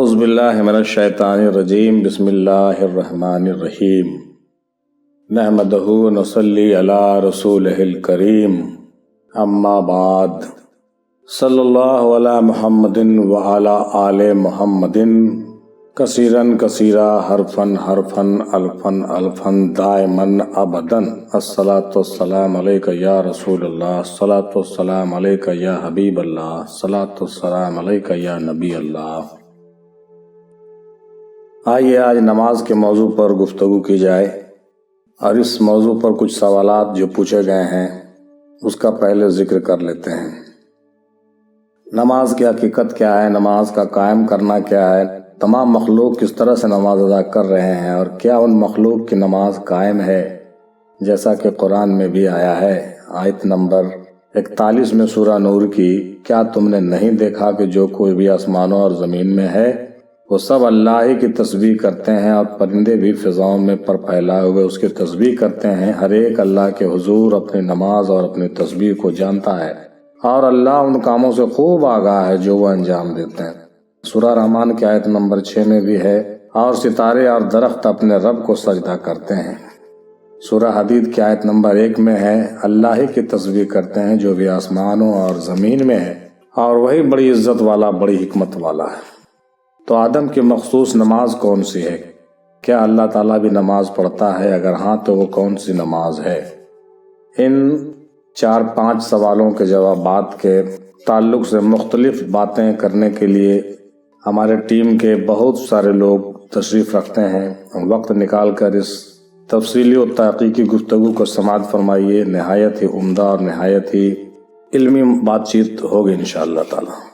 اعوذ باللہ من الشیطان الرجیم بسم اللہ الرحمن الرحیم نحمدہ ونصلی علی رسولہ الکریم اما بعد صلی اللہ علی محمد وعلی آل محمد کثیراً کثیرا حرفاً حرفاً الفاً الفاً دائماً ابداً الصلاۃ والسلام علیک یا رسول اللہ، الصلاۃ والسلام علیک یا حبیب اللہ، الصلاۃ والسلام علیک یا نبی اللہ۔ آئیے آج نماز کے موضوع پر گفتگو کی جائے، اور اس موضوع پر کچھ سوالات جو پوچھے گئے ہیں اس کا پہلے ذکر کر لیتے ہیں۔ نماز کی حقیقت کیا ہے؟ نماز کا قائم کرنا کیا ہے؟ تمام مخلوق کس طرح سے نماز ادا کر رہے ہیں، اور کیا ان مخلوق کی نماز قائم ہے جیسا کہ قرآن میں بھی آیا ہے؟ آیت نمبر 41 میں سورہ نور کی، کیا تم نے نہیں دیکھا کہ جو کوئی بھی آسمانوں اور زمین میں ہے وہ سب اللہ ہی کی تسبیح کرتے ہیں، اور پرندے بھی فضاؤں میں پر پھیلائے ہوئے اس کی تسبیح کرتے ہیں۔ ہر ایک اللہ کے حضور اپنی نماز اور اپنی تسبیح کو جانتا ہے، اور اللہ ان کاموں سے خوب آگاہ ہے جو وہ انجام دیتے ہیں۔ سورہ رحمان کی آیت نمبر 6 میں بھی ہے، اور ستارے اور درخت اپنے رب کو سجدہ کرتے ہیں۔ سورہ حدید کی آیت نمبر 1 میں ہے، اللہ ہی کی تسبیح کرتے ہیں جو بھی آسمانوں اور زمین میں ہے، اور وہی بڑی عزت والا، بڑی حکمت والا ہے۔ تو آدم کی مخصوص نماز کون سی ہے؟ کیا اللہ تعالیٰ بھی نماز پڑھتا ہے؟ اگر ہاں تو وہ کون سی نماز ہے؟ ان 4-5 سوالوں کے جوابات کے تعلق سے مختلف باتیں کرنے کے لیے ہمارے ٹیم کے بہت سارے لوگ تشریف رکھتے ہیں۔ وقت نکال کر اس تفصیلی و تحقیقی گفتگو کو سماعت فرمائیے۔ نہایت ہی عمدہ اور نہایت ہی علمی بات چیت ہوگی انشاءاللہ تعالی۔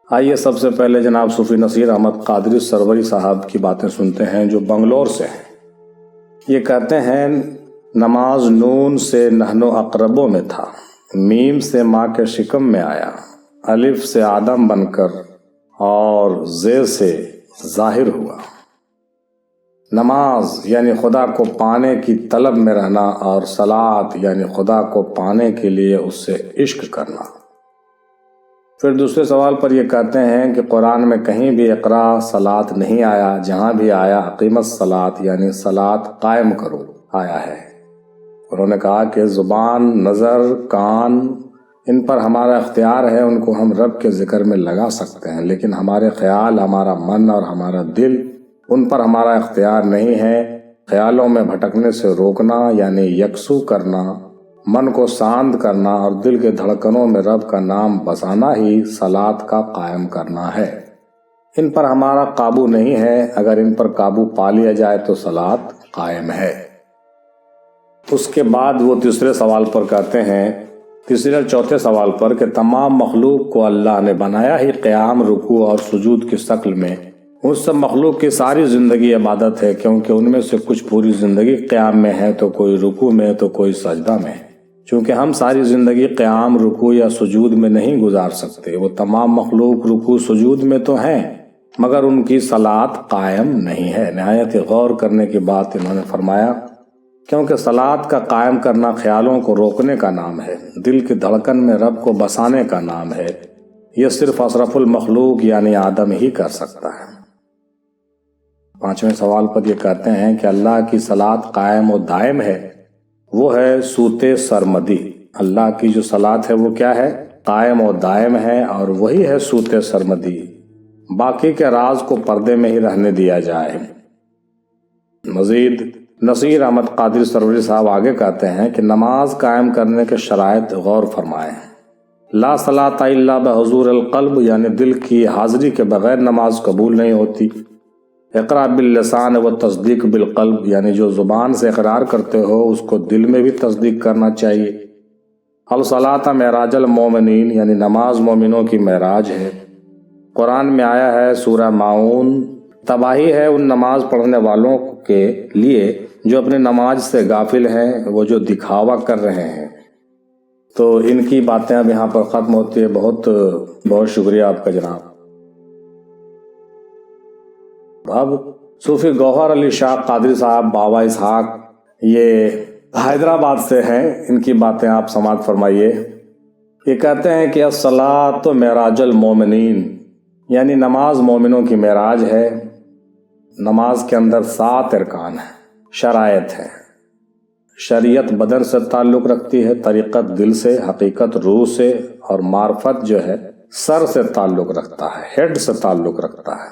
آئیے سب سے پہلے جناب صوفی نصیر احمد قادری سروری صاحب کی باتیں سنتے ہیں جو بنگلور سے ہیں۔ یہ کہتے ہیں، نماز نون سے نحن اقربوں میں تھا، میم سے ماں کے شکم میں آیا، الف سے آدم بن کر اور ز سے ظاہر ہوا۔ نماز یعنی خدا کو پانے کی طلب میں رہنا، اور صلاۃ یعنی خدا کو پانے کے لیے اس سے عشق کرنا۔ پھر دوسرے سوال پر یہ کہتے ہیں کہ قرآن میں کہیں بھی اقرا صلاۃ نہیں آیا، جہاں بھی آیا اقیم الصلاۃ یعنی صلاۃ قائم کرو آیا ہے۔ انہوں نے کہا کہ زبان، نظر، کان، ان پر ہمارا اختیار ہے، ان کو ہم رب کے ذکر میں لگا سکتے ہیں، لیکن ہمارے خیال، ہمارا من اور ہمارا دل، ان پر ہمارا اختیار نہیں ہے۔ خیالوں میں بھٹکنے سے روکنا یعنی یکسو کرنا، من کو شانت کرنا اور دل کے دھڑکنوں میں رب کا نام بسانا ہی صلاۃ کا قائم کرنا ہے۔ ان پر ہمارا قابو نہیں ہے، اگر ان پر قابو پا لیا جائے تو صلاۃ قائم ہے۔ اس کے بعد وہ تیسرے سوال پر کہتے ہیں، تیسرے اور چوتھے سوال پر، کہ تمام مخلوق کو اللہ نے بنایا ہی قیام، رکوع اور سجود کی شکل میں۔ اس سب مخلوق کی ساری زندگی عبادت ہے، کیونکہ ان میں سے کچھ پوری زندگی قیام میں ہے، تو کوئی رکوع میں، تو کوئی سجدہ میں۔ چونکہ ہم ساری زندگی قیام، رکوع یا سجود میں نہیں گزار سکتے، وہ تمام مخلوق رکوع سجود میں تو ہیں مگر ان کی صلاۃ قائم نہیں ہے۔ نہایت غور کرنے کی بات انہوں نے فرمایا، کیونکہ صلاۃ کا قائم کرنا خیالوں کو روکنے کا نام ہے، دل کی دھڑکن میں رب کو بسانے کا نام ہے۔ یہ صرف اشرف المخلوق یعنی آدم ہی کر سکتا ہے۔ پانچویں سوال پر یہ کہتے ہیں کہ اللہ کی صلاۃ قائم و دائم ہے، وہ ہے سوت سرمدی۔ اللہ کی جو صلاۃ ہے وہ کیا ہے؟ قائم و دائم ہے، اور وہی ہے سوت سرمدی۔ باقی کے راز کو پردے میں ہی رہنے دیا جائے۔ مزید نصیر احمد قادری سروری صاحب آگے کہتے ہیں کہ نماز قائم کرنے کے شرائط غور فرمائیں۔ لا صلاۃ الا بحضور القلب یعنی دل کی حاضری کے بغیر نماز قبول نہیں ہوتی۔ اقرا باللسان و تصدیق بالقلب یعنی جو زبان سے اقرار کرتے ہو اس کو دل میں بھی تصدیق کرنا چاہیے۔ الصلاۃ معراج المومنین یعنی نماز مومنوں کی معراج ہے۔ قرآن میں آیا ہے، سورہ ماعون، تباہی ہے ان نماز پڑھنے والوں کے لیے جو اپنی نماز سے غافل ہیں، وہ جو دکھاوا کر رہے ہیں۔ تو ان کی باتیں اب یہاں پر ختم ہوتی ہے۔ بہت بہت شکریہ آپ کا جناب۔ اب صوفی گوہر علی شاہ قادری صاحب بابا اسحاق، یہ حیدرآباد سے ہیں، ان کی باتیں آپ سماعت فرمائیے۔ یہ کہتے ہیں کہ الصلاۃ معراج المومنین، یعنی نماز مومنوں کی معراج ہے۔ نماز کے اندر 7 ارکان ہیں، شرائط ہیں۔ شریعت بدن سے تعلق رکھتی ہے، طریقت دل سے، حقیقت روح سے، اور معرفت جو ہے سر سے تعلق رکھتا ہے، ہیڈ سے تعلق رکھتا ہے۔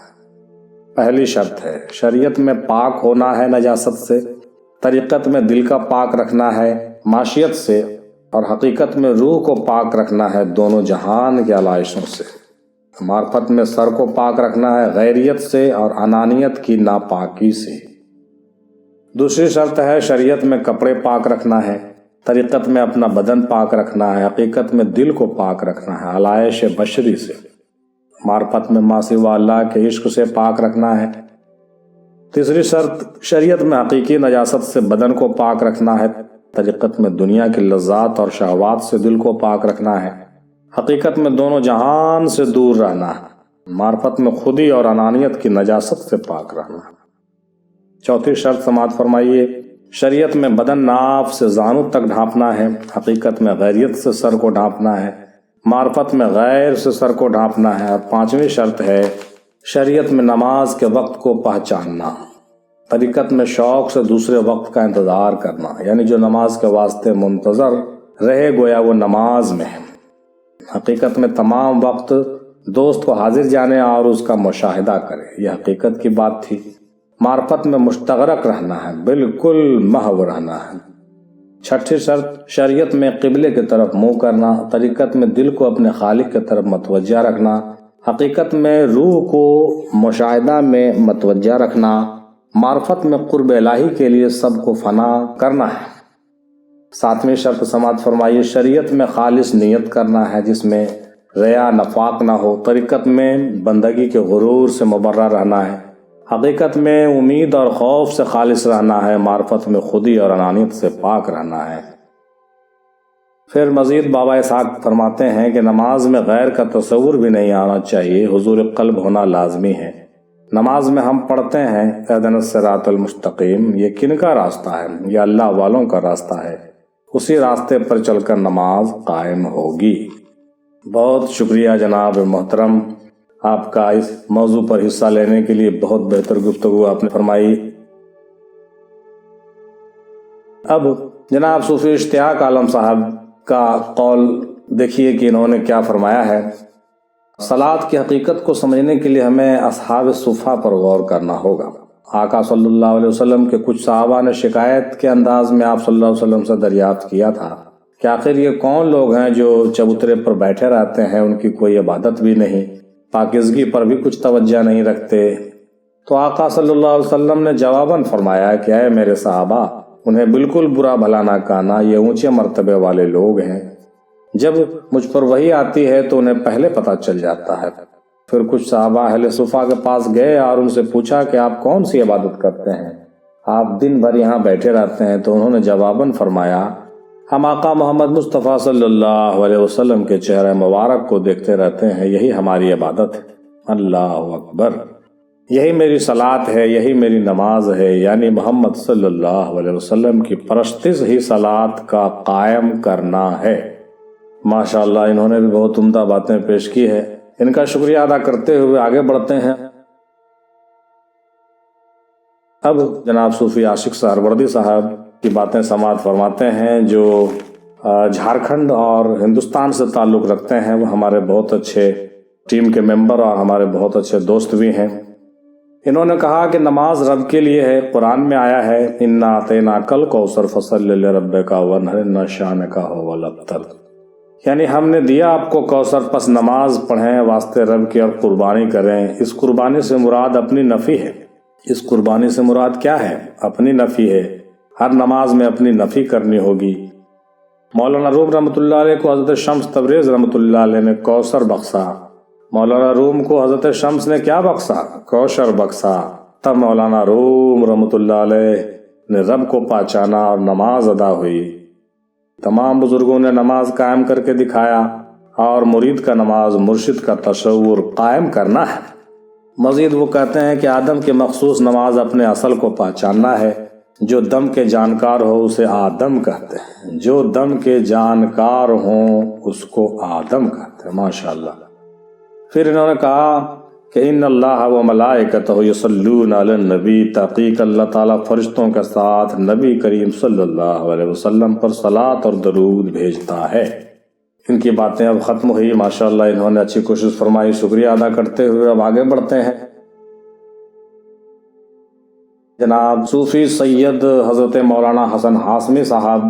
پہلی شرط ہے شریعت میں پاک ہونا ہے نجاست سے، طریقت میں دل کا پاک رکھنا ہے معاشیت سے، اور حقیقت میں روح کو پاک رکھنا ہے دونوں جہان کے علائشوں سے۔ معرفت میں سر کو پاک رکھنا ہے غیریت سے اور انانیت کی ناپاکی سے۔ دوسری شرط ہے شریعت میں کپڑے پاک رکھنا ہے، طریقت میں اپنا بدن پاک رکھنا ہے، حقیقت میں دل کو پاک رکھنا ہے علائش بشری سے، معرفت میں ما سوا اللہ کے عشق سے پاک رکھنا ہے۔ تیسری شرط شریعت میں حقیقی نجاست سے بدن کو پاک رکھنا ہے، طریقت میں دنیا کی لذات اور شہوات سے دل کو پاک رکھنا ہے، حقیقت میں دونوں جہان سے دور رہنا ہے، معرفت میں خودی اور انانیت کی نجاست سے پاک رہنا ہے۔ چوتھی شرط سماعت فرمائیے، شریعت میں بدن ناف سے زانو تک ڈھانپنا ہے، حقیقت میں غیریت سے سر کو ڈھانپنا ہے، معرفت میں غیر سے سر کو ڈھانپنا ہے۔ اور پانچویں شرط ہے شریعت میں نماز کے وقت کو پہچاننا، طریقت میں شوق سے دوسرے وقت کا انتظار کرنا، یعنی جو نماز کے واسطے منتظر رہے گویا وہ نماز میں ہے، حقیقت میں تمام وقت دوست کو حاضر جانے اور اس کا مشاہدہ کرے، یہ حقیقت کی بات تھی۔ معرفت میں مستغرق رہنا ہے، بالکل محو رہنا ہے۔ چھٹی شرط شریعت میں قبلے کی طرف منہ کرنا، طریقت میں دل کو اپنے خالق کی طرف متوجہ رکھنا، حقیقت میں روح کو مشاہدہ میں متوجہ رکھنا، معرفت میں قرب الہی کے لیے سب کو فنا کرنا ہے۔ ساتویں شرط سماعت فرمائیے، شریعت میں خالص نیت کرنا ہے جس میں ریا نفاق نہ ہو، طریقت میں بندگی کے غرور سے مبرہ رہنا ہے، حقیقت میں امید اور خوف سے خالص رہنا ہے، معرفت میں خودی اور انانیت سے پاک رہنا ہے۔ پھر مزید بابا اسحاق فرماتے ہیں کہ نماز میں غیر کا تصور بھی نہیں آنا چاہیے، حضور قلب ہونا لازمی ہے۔ نماز میں ہم پڑھتے ہیں اہدنا الصراط المستقیم، یہ کن کا راستہ ہے؟ یہ اللہ والوں کا راستہ ہے، اسی راستے پر چل کر نماز قائم ہوگی۔ بہت شکریہ جناب محترم، آپ کا اس موضوع پر حصہ لینے کے لیے بہت بہتر گفتگو آپ نے فرمائی۔ اب جناب صوفی اشتیاق عالم صاحب کا قول دیکھیے کہ انہوں نے کیا فرمایا ہے۔ صلاۃ کی حقیقت کو سمجھنے کے لیے ہمیں اصحاب صفہ پر غور کرنا ہوگا۔ آقا صلی اللہ علیہ وسلم کے کچھ صحابہ نے شکایت کے انداز میں آپ صلی اللہ علیہ وسلم سے دریافت کیا تھا کہ آخر یہ کون لوگ ہیں جو چبوترے پر بیٹھے رہتے ہیں، ان کی کوئی عبادت بھی نہیں، پاکیزگی پر بھی کچھ توجہ نہیں رکھتے؟ تو آقا صلی اللہ علیہ وسلم نے جواباً فرمایا کہ اے میرے صحابہ، انہیں بالکل برا بھلا نہ کہنا، یہ اونچے مرتبے والے لوگ ہیں، جب مجھ پر وحی آتی ہے تو انہیں پہلے پتہ چل جاتا ہے۔ پھر کچھ صحابہ اہل صفہ کے پاس گئے اور ان سے پوچھا کہ آپ کون سی عبادت کرتے ہیں، آپ دن بھر یہاں بیٹھے رہتے ہیں؟ تو انہوں نے جواباً فرمایا، ہم آقا محمد مصطفیٰ صلی اللہ علیہ وسلم کے چہرہ مبارک کو دیکھتے رہتے ہیں، یہی ہماری عبادت ہے۔ اللہ اکبر، یہی میری صلاۃ ہے، یہی میری نماز ہے، یعنی محمد صلی اللہ علیہ وسلم کی پرستش ہی صلاۃ کا قائم کرنا ہے۔ ماشاءاللہ، انہوں نے بھی بہت عمدہ باتیں پیش کی ہے، ان کا شکریہ ادا کرتے ہوئے آگے بڑھتے ہیں۔ اب جناب صوفی عاشق سہروردی صاحب کی باتیں سماعت فرماتے ہیں، جو جھارکھنڈ اور ہندوستان سے تعلق رکھتے ہیں۔ وہ ہمارے بہت اچھے ٹیم کے ممبر اور ہمارے بہت اچھے دوست بھی ہیں۔ انہوں نے کہا کہ نماز رب کے لیے ہے، قرآن میں آیا ہے انا اعطیناک الکوثر فصلی لربک وانحر ان شانک هو الابتر، یعنی ہم نے دیا آپ کو کوثر، پس نماز پڑھیں واسطے رب کی اور قربانی کریں۔ اس قربانی سے مراد اپنی نفی ہے۔ اس قربانی سے مراد کیا ہے؟ اپنی نفی ہے۔ ہر نماز میں اپنی نفی کرنی ہوگی۔ مولانا روم رحمۃ اللہ علیہ کو حضرت شمس تبریز رحمۃ اللہ علیہ نے کوثر بخشا۔ مولانا روم کو حضرت شمس نے کیا بخشا؟ کوثر بخشا۔ تب مولانا روم رحمۃ اللہ علیہ نے رب کو پہچانا اور نماز ادا ہوئی۔ تمام بزرگوں نے نماز قائم کر کے دکھایا، اور مرید کا نماز مرشد کا تصور قائم کرنا ہے۔ مزید وہ کہتے ہیں کہ آدم کی مخصوص نماز اپنے اصل کو پہچاننا ہے، جو دم کے جانکار ہو اسے آدم کہتے ہیں، جو دم کے جانکار ہوں اس کو آدم کہتے ہیں۔ ماشاءاللہ۔ پھر انہوں نے کہا کہ ان اللہ و ملائکتہ یصلون علی النبی، تحقیق اللہ تعالیٰ فرشتوں کے ساتھ نبی کریم صلی اللہ علیہ وسلم پر صلاۃ اور درود بھیجتا ہے۔ ان کی باتیں اب ختم ہوئی، ماشاءاللہ انہوں نے اچھی کوشش فرمائی، شکریہ ادا کرتے ہوئے اب آگے بڑھتے ہیں۔ جناب صوفی سید حضرت مولانا حسن ہاشمی صاحب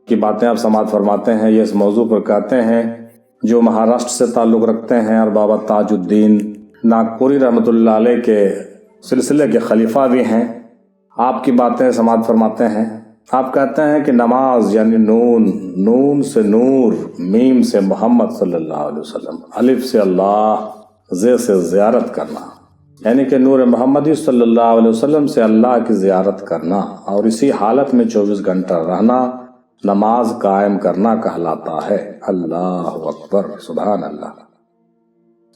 کی باتیں اب سماعت فرماتے ہیں۔ یہ اس موضوع پر کہتے ہیں، جو مہاراشٹر سے تعلق رکھتے ہیں اور بابا تاج الدین ناگپوری رحمۃ اللہ علیہ کے سلسلے کے خلیفہ بھی ہیں، آپ کی باتیں سماعت فرماتے ہیں۔ آپ کہتے ہیں کہ نماز یعنی نون سے نور، میم سے محمد صلی اللہ علیہ وسلم، الف سے اللہ، ز سے زیارت کرنا، یعنی کہ نور محمدی صلی اللہ علیہ وسلم سے اللہ کی زیارت کرنا اور اسی حالت میں 24 گھنٹہ رہنا نماز قائم کرنا کہلاتا ہے۔ اللہ اکبر، سبحان اللہ۔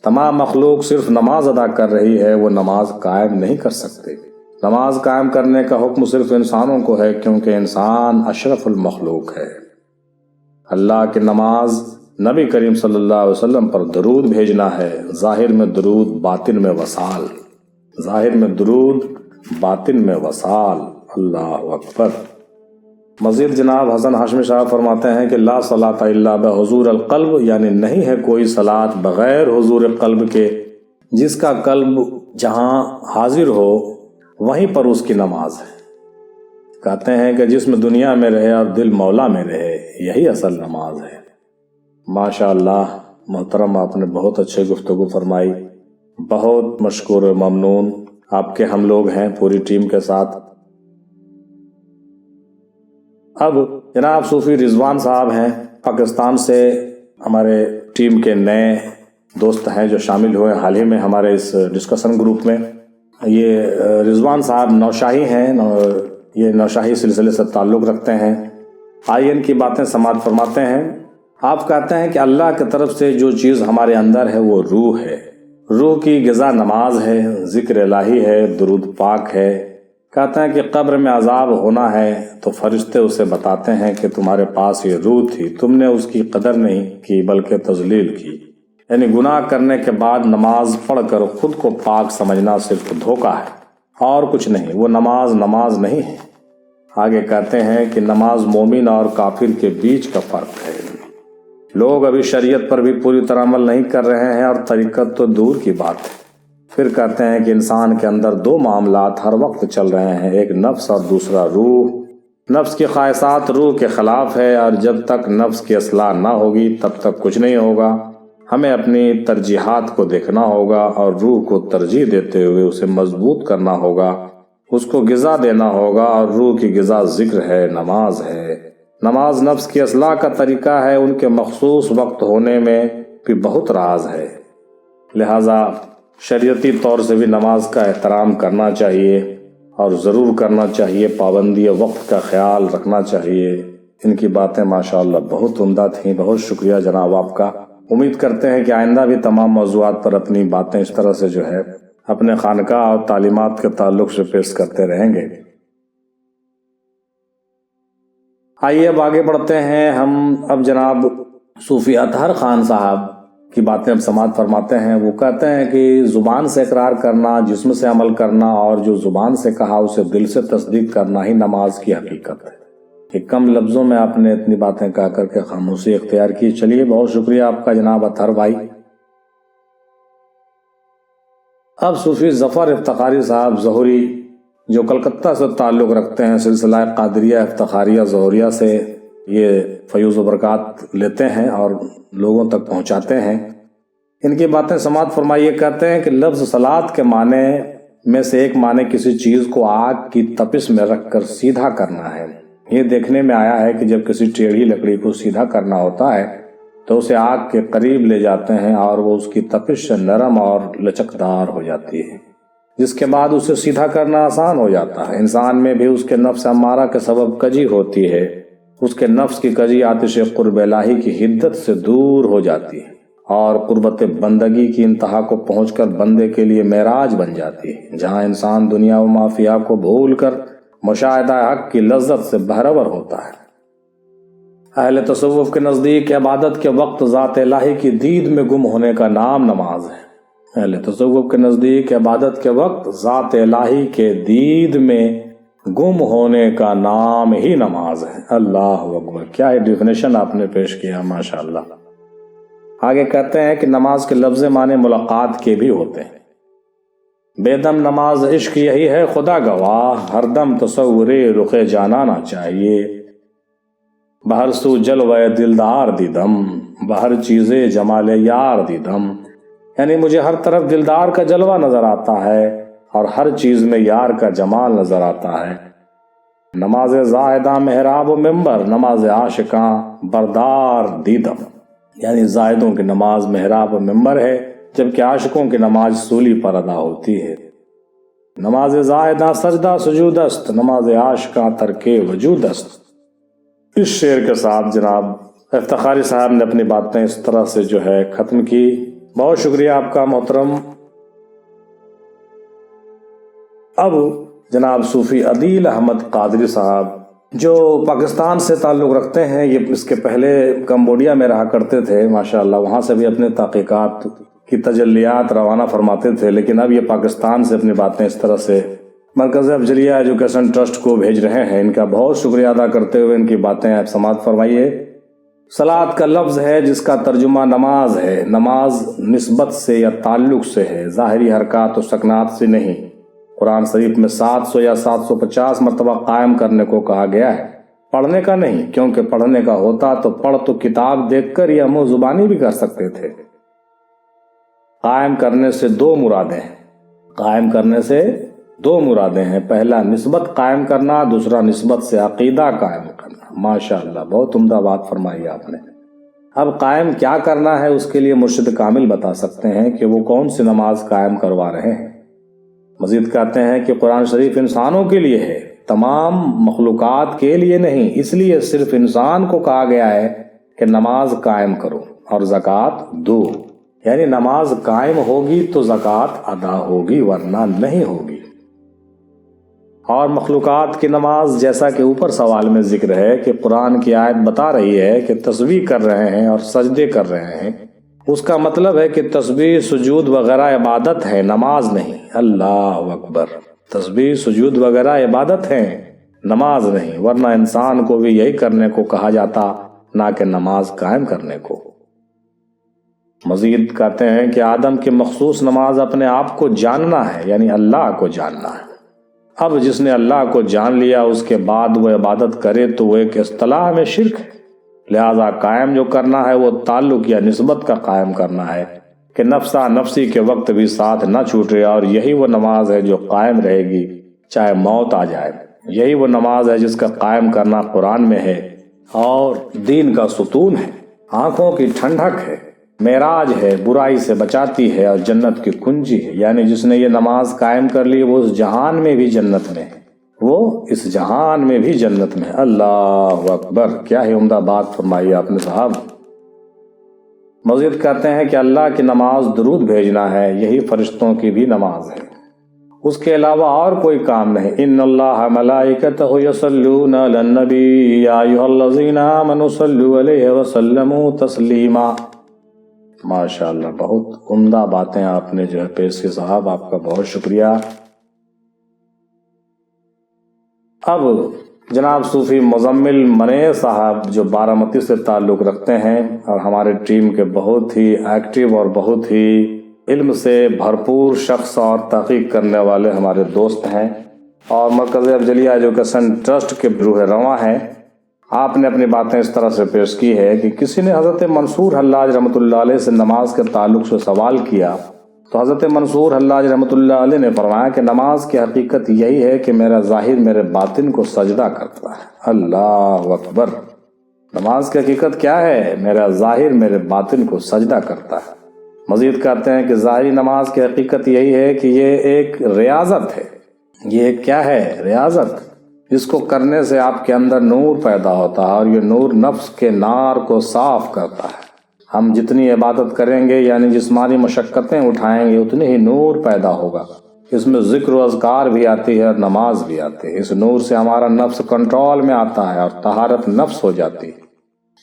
تمام مخلوق صرف نماز ادا کر رہی ہے، وہ نماز قائم نہیں کر سکتے۔ نماز قائم کرنے کا حکم صرف انسانوں کو ہے، کیونکہ انسان اشرف المخلوق ہے۔ اللہ کی نماز نبی کریم صلی اللہ علیہ وسلم پر درود بھیجنا ہے، ظاہر میں درود باطن میں وصال، ظاہر میں درود باطن میں وصال۔ اللہ اکبر۔ مزید جناب حسن ہاشمی صاحب فرماتے ہیں کہ لا صلاۃ الا بحضور القلب، یعنی نہیں ہے کوئی صلاۃ بغیر حضور قلب کے۔ جس کا قلب جہاں حاضر ہو وہیں پر اس کی نماز ہے۔ کہتے ہیں کہ جسم دنیا میں رہے اور دل مولا میں رہے، یہی اصل نماز ہے۔ ماشاء اللہ محترم، آپ نے بہت اچھے گفتگو فرمائی، بہت مشکور و ممنون۔ آپ کے ہم لوگ ہیں پوری ٹیم کے ساتھ۔ اب جناب صوفی رضوان صاحب ہیں پاکستان سے، ہمارے ٹیم کے نئے دوست ہیں جو شامل ہوئے حال ہی میں ہمارے اس ڈسکشن گروپ میں۔ یہ رضوان صاحب نوشاہی ہیں، یہ نوشاہی سلسلے سے تعلق رکھتے ہیں۔ آئیے ان کی باتیں سماعت فرماتے ہیں۔ آپ کہتے ہیں کہ اللہ کی طرف سے جو چیز ہمارے اندر ہے وہ روح ہے، روح کی غذا نماز ہے، ذکر الہی ہے، درود پاک ہے۔ کہتے ہیں کہ قبر میں عذاب ہونا ہے تو فرشتے اسے بتاتے ہیں کہ تمہارے پاس یہ روح تھی، تم نے اس کی قدر نہیں کی بلکہ تذلیل کی۔ یعنی گناہ کرنے کے بعد نماز پڑھ کر خود کو پاک سمجھنا صرف دھوکہ ہے اور کچھ نہیں، وہ نماز نہیں ہے۔ آگے کہتے ہیں کہ نماز مومن اور کافر کے بیچ کا فرق ہے۔ لوگ ابھی شریعت پر بھی پوری طرح عمل نہیں کر رہے ہیں اور طریقت تو دور کی بات ہے۔ پھر کہتے ہیں کہ انسان کے اندر دو معاملات ہر وقت چل رہے ہیں، ایک نفس اور دوسرا روح۔ نفس کی خواہشات روح کے خلاف ہے اور جب تک نفس کی اصلاح نہ ہوگی تب تک کچھ نہیں ہوگا۔ ہمیں اپنی ترجیحات کو دیکھنا ہوگا اور روح کو ترجیح دیتے ہوئے اسے مضبوط کرنا ہوگا، اس کو غذا دینا ہوگا، اور روح کی غذا ذکر ہے، نماز ہے۔ نماز نفس کی اصلاح کا طریقہ ہے، ان کے مخصوص وقت ہونے میں بھی بہت راز ہے، لہذا شریعتی طور سے بھی نماز کا احترام کرنا چاہیے اور ضرور کرنا چاہیے، پابندی وقت کا خیال رکھنا چاہیے۔ ان کی باتیں ماشاءاللہ بہت عمدہ تھیں، بہت شکریہ جناب آپ کا۔ امید کرتے ہیں کہ آئندہ بھی تمام موضوعات پر اپنی باتیں اس طرح سے جو ہے اپنے خانقاہ اور تعلیمات کے تعلق سے پیش کرتے رہیں گے۔ آئیے اب آگے بڑھتے ہیں ہم۔ اب جناب صوفی اطہر خان صاحب کی باتیں اب سماعت فرماتے ہیں۔ وہ کہتے ہیں کہ زبان سے اقرار کرنا، جسم سے عمل کرنا اور جو زبان سے کہا اسے دل سے تصدیق کرنا ہی نماز کی حقیقت ہے۔ کہ کم لفظوں میں آپ نے اتنی باتیں کہہ کر کے خاموشی اختیار کی۔ چلیے بہت شکریہ آپ کا جناب اطہر بھائی۔ اب صوفی ظفر افتخاری صاحب ظہوری جو کلکتہ سے تعلق رکھتے ہیں، سلسلہ قادریہ افتخاریہ ظہوریہ سے یہ فیوز و برکات لیتے ہیں اور لوگوں تک پہنچاتے ہیں۔ ان کی باتیں سماعت فرمائیے۔ کہتے ہیں کہ لفظ صلاۃ کے معنی میں سے ایک معنی کسی چیز کو آگ کی تپش میں رکھ کر سیدھا کرنا ہے۔ یہ دیکھنے میں آیا ہے کہ جب کسی ٹیڑھی لکڑی کو سیدھا کرنا ہوتا ہے تو اسے آگ کے قریب لے جاتے ہیں اور وہ اس کی تپش سے نرم اور لچکدار ہو جاتی ہے، جس کے بعد اسے سیدھا کرنا آسان ہو جاتا ہے۔ انسان میں بھی اس کے نفس امارہ کے سبب کجی ہوتی ہے، اس کے نفس کی کجی آتش قرب الہی کی حدت سے دور ہو جاتی ہے اور قربت بندگی کی انتہا کو پہنچ کر بندے کے لیے معراج بن جاتی ہے، جہاں انسان دنیا و مافیا کو بھول کر مشاہدہ حق کی لذت سے بہرور ہوتا ہے۔ اہل تصوف کے نزدیک عبادت کے وقت ذات الہی کی دید میں گم ہونے کا نام نماز ہے۔ اہل تصوف کے نزدیک عبادت کے وقت ذات الہی کے دید میں گم ہونے کا نام ہی نماز ہے۔ اللہ اکبر، کیا ہی ڈیفینیشن آپ نے پیش کیا، ماشاءاللہ۔ آگے کہتے ہیں کہ نماز کے لفظ معنی ملاقات کے بھی ہوتے ہیں۔ بے دم نماز عشق یہی ہے خدا گواہ، ہر دم تصور رخ جانانا چاہیے، بہر سو جلوہ دلدار دیدم، بہر چیزیں جمال یار دیدم، یعنی مجھے ہر طرف دلدار کا جلوہ نظر آتا ہے اور ہر چیز میں یار کا جمال نظر آتا ہے۔ نماز زاہدہ محراب و ممبر، نماز عاشقاں بردار دیدم، یعنی زاہدوں کی نماز محراب و ممبر ہے، جبکہ عاشقوں کی نماز سولی پر ادا ہوتی ہے۔ نماز زاہدہ سجدہ سجود است، نماز عاشقاں ترک وجود است۔ اس شعر کے ساتھ جناب افتخاری صاحب نے اپنی باتیں اس طرح سے جو ہے ختم کی۔ بہت شکریہ آپ کا محترم۔ اب جناب صوفی عدیل احمد قادری صاحب جو پاکستان سے تعلق رکھتے ہیں، یہ اس کے پہلے کمبوڈیا میں رہا کرتے تھے ماشاءاللہ، وہاں سے بھی اپنے تحقیقات کی تجلیات روانہ فرماتے تھے، لیکن اب یہ پاکستان سے اپنی باتیں اس طرح سے مرکز افضلیہ ایجوکیشن ٹرسٹ کو بھیج رہے ہیں۔ ان کا بہت شکریہ ادا کرتے ہوئے ان کی باتیں آپ سماعت فرمائیے۔ صلاۃ کا لفظ ہے جس کا ترجمہ نماز ہے۔ نماز نسبت سے یا تعلق سے ہے، ظاہری حرکات و سکنات سے نہیں۔ قرآن شریف میں 700 یا 750 مرتبہ قائم کرنے کو کہا گیا ہے، پڑھنے کا نہیں، کیونکہ پڑھنے کا ہوتا تو پڑھ تو کتاب دیکھ کر یا منہ زبانی بھی کر سکتے تھے۔ قائم کرنے سے دو مرادیں ہیں، قائم کرنے سے دو مرادیں ہیں، پہلا نسبت قائم کرنا، دوسرا نسبت سے عقیدہ قائم کرنا۔ ماشاءاللہ، بہت عمدہ بات فرمائی آپ نے۔ اب قائم کیا کرنا ہے اس کے لیے مرشد کامل بتا سکتے ہیں کہ وہ کون سی نماز قائم کروا رہے ہیں۔ مزید کہتے ہیں کہ قرآن شریف انسانوں کے لیے ہے، تمام مخلوقات کے لیے نہیں، اس لیے صرف انسان کو کہا گیا ہے کہ نماز قائم کرو اور زکوٰۃ دو، یعنی نماز قائم ہوگی تو زکوٰۃ ادا ہوگی ورنہ نہیں ہوگی۔ اور مخلوقات کی نماز، جیسا کہ اوپر سوال میں ذکر ہے کہ قرآن کی آیت بتا رہی ہے کہ تسبیح کر رہے ہیں اور سجدے کر رہے ہیں، اس کا مطلب ہے کہ تسبیح سجود وغیرہ عبادت ہے، نماز نہیں۔ اللہ اکبر، تسبیح سجود وغیرہ عبادت ہیں، نماز نہیں، ورنہ انسان کو بھی یہی کرنے کو کہا جاتا، نہ کہ نماز قائم کرنے کو۔ مزید کہتے ہیں کہ آدم کی مخصوص نماز اپنے آپ کو جاننا ہے، یعنی اللہ کو جاننا ہے۔ اب جس نے اللہ کو جان لیا اس کے بعد وہ عبادت کرے تو وہ ایک اصطلاح میں شرک ہے، لہذا قائم جو کرنا ہے وہ تعلق یا نسبت کا قائم کرنا ہے کہ نفسا نفسی کے وقت بھی ساتھ نہ چھوٹے، اور یہی وہ نماز ہے جو قائم رہے گی چاہے موت آ جائے۔ یہی وہ نماز ہے جس کا قائم کرنا قرآن میں ہے اور دین کا ستون ہے، آنکھوں کی ٹھنڈک ہے، معراج ہے، برائی سے بچاتی ہے اور جنت کی کنجی ہے۔ یعنی جس نے یہ نماز قائم کر لی وہ اس جہان میں بھی جنت میں ہے، وہ اس جہان میں بھی جنت میں ہے۔ اللہ اکبر، کیا ہی عمدہ بات فرمائی آپ نے صاحب۔ مزید کہتے ہیں کہ اللہ کی نماز درود بھیجنا ہے، یہی فرشتوں کی بھی نماز ہے، اس کے علاوہ اور کوئی کام نہیں۔ ان اللہ ملائکتہ یصلون علی النبی یا ایھا الذین آمنوا صلوا علیہ وسلموا تسلیما۔ ماشاءاللہ، بہت عمدہ باتیں آپ نے جو ہے پیش کی صاحب، آپ کا بہت شکریہ۔ اب جناب صوفی مزمل منیر صاحب جو بارامتی سے تعلق رکھتے ہیں اور ہمارے ٹیم کے بہت ہی ایکٹیو اور بہت ہی علم سے بھرپور شخص اور تحقیق کرنے والے ہمارے دوست ہیں اور مرکز افضلیہ ایجوکیشن ٹرسٹ کے روح رواں ہیں، آپ نے اپنی باتیں اس طرح سے پیش کی ہے کہ کسی نے حضرت منصور حلاج رحمۃ اللہ علیہ سے نماز کے تعلق سے سوال کیا تو حضرت منصور حلاج رحمۃ اللہ علیہ نے فرمایا کہ نماز کی حقیقت یہی ہے کہ میرا ظاہر میرے باطن کو سجدہ کرتا ہے۔ اللہ اکبر، نماز کی حقیقت کیا ہے؟ میرا ظاہر میرے باطن کو سجدہ کرتا ہے۔ مزید کہتے ہیں کہ ظاہری نماز کی حقیقت یہی ہے کہ یہ ایک ریاضت ہے۔ یہ کیا ہے؟ ریاضت، جس کو کرنے سے آپ کے اندر نور پیدا ہوتا ہے اور یہ نور نفس کے نار کو صاف کرتا ہے۔ ہم جتنی عبادت کریں گے یعنی جسمانی مشقتیں اٹھائیں گے اتنی ہی نور پیدا ہوگا، اس میں ذکر و اذکار بھی آتی ہے اور نماز بھی آتی ہے۔ اس نور سے ہمارا نفس کنٹرول میں آتا ہے اور طہارت نفس ہو جاتی ہے۔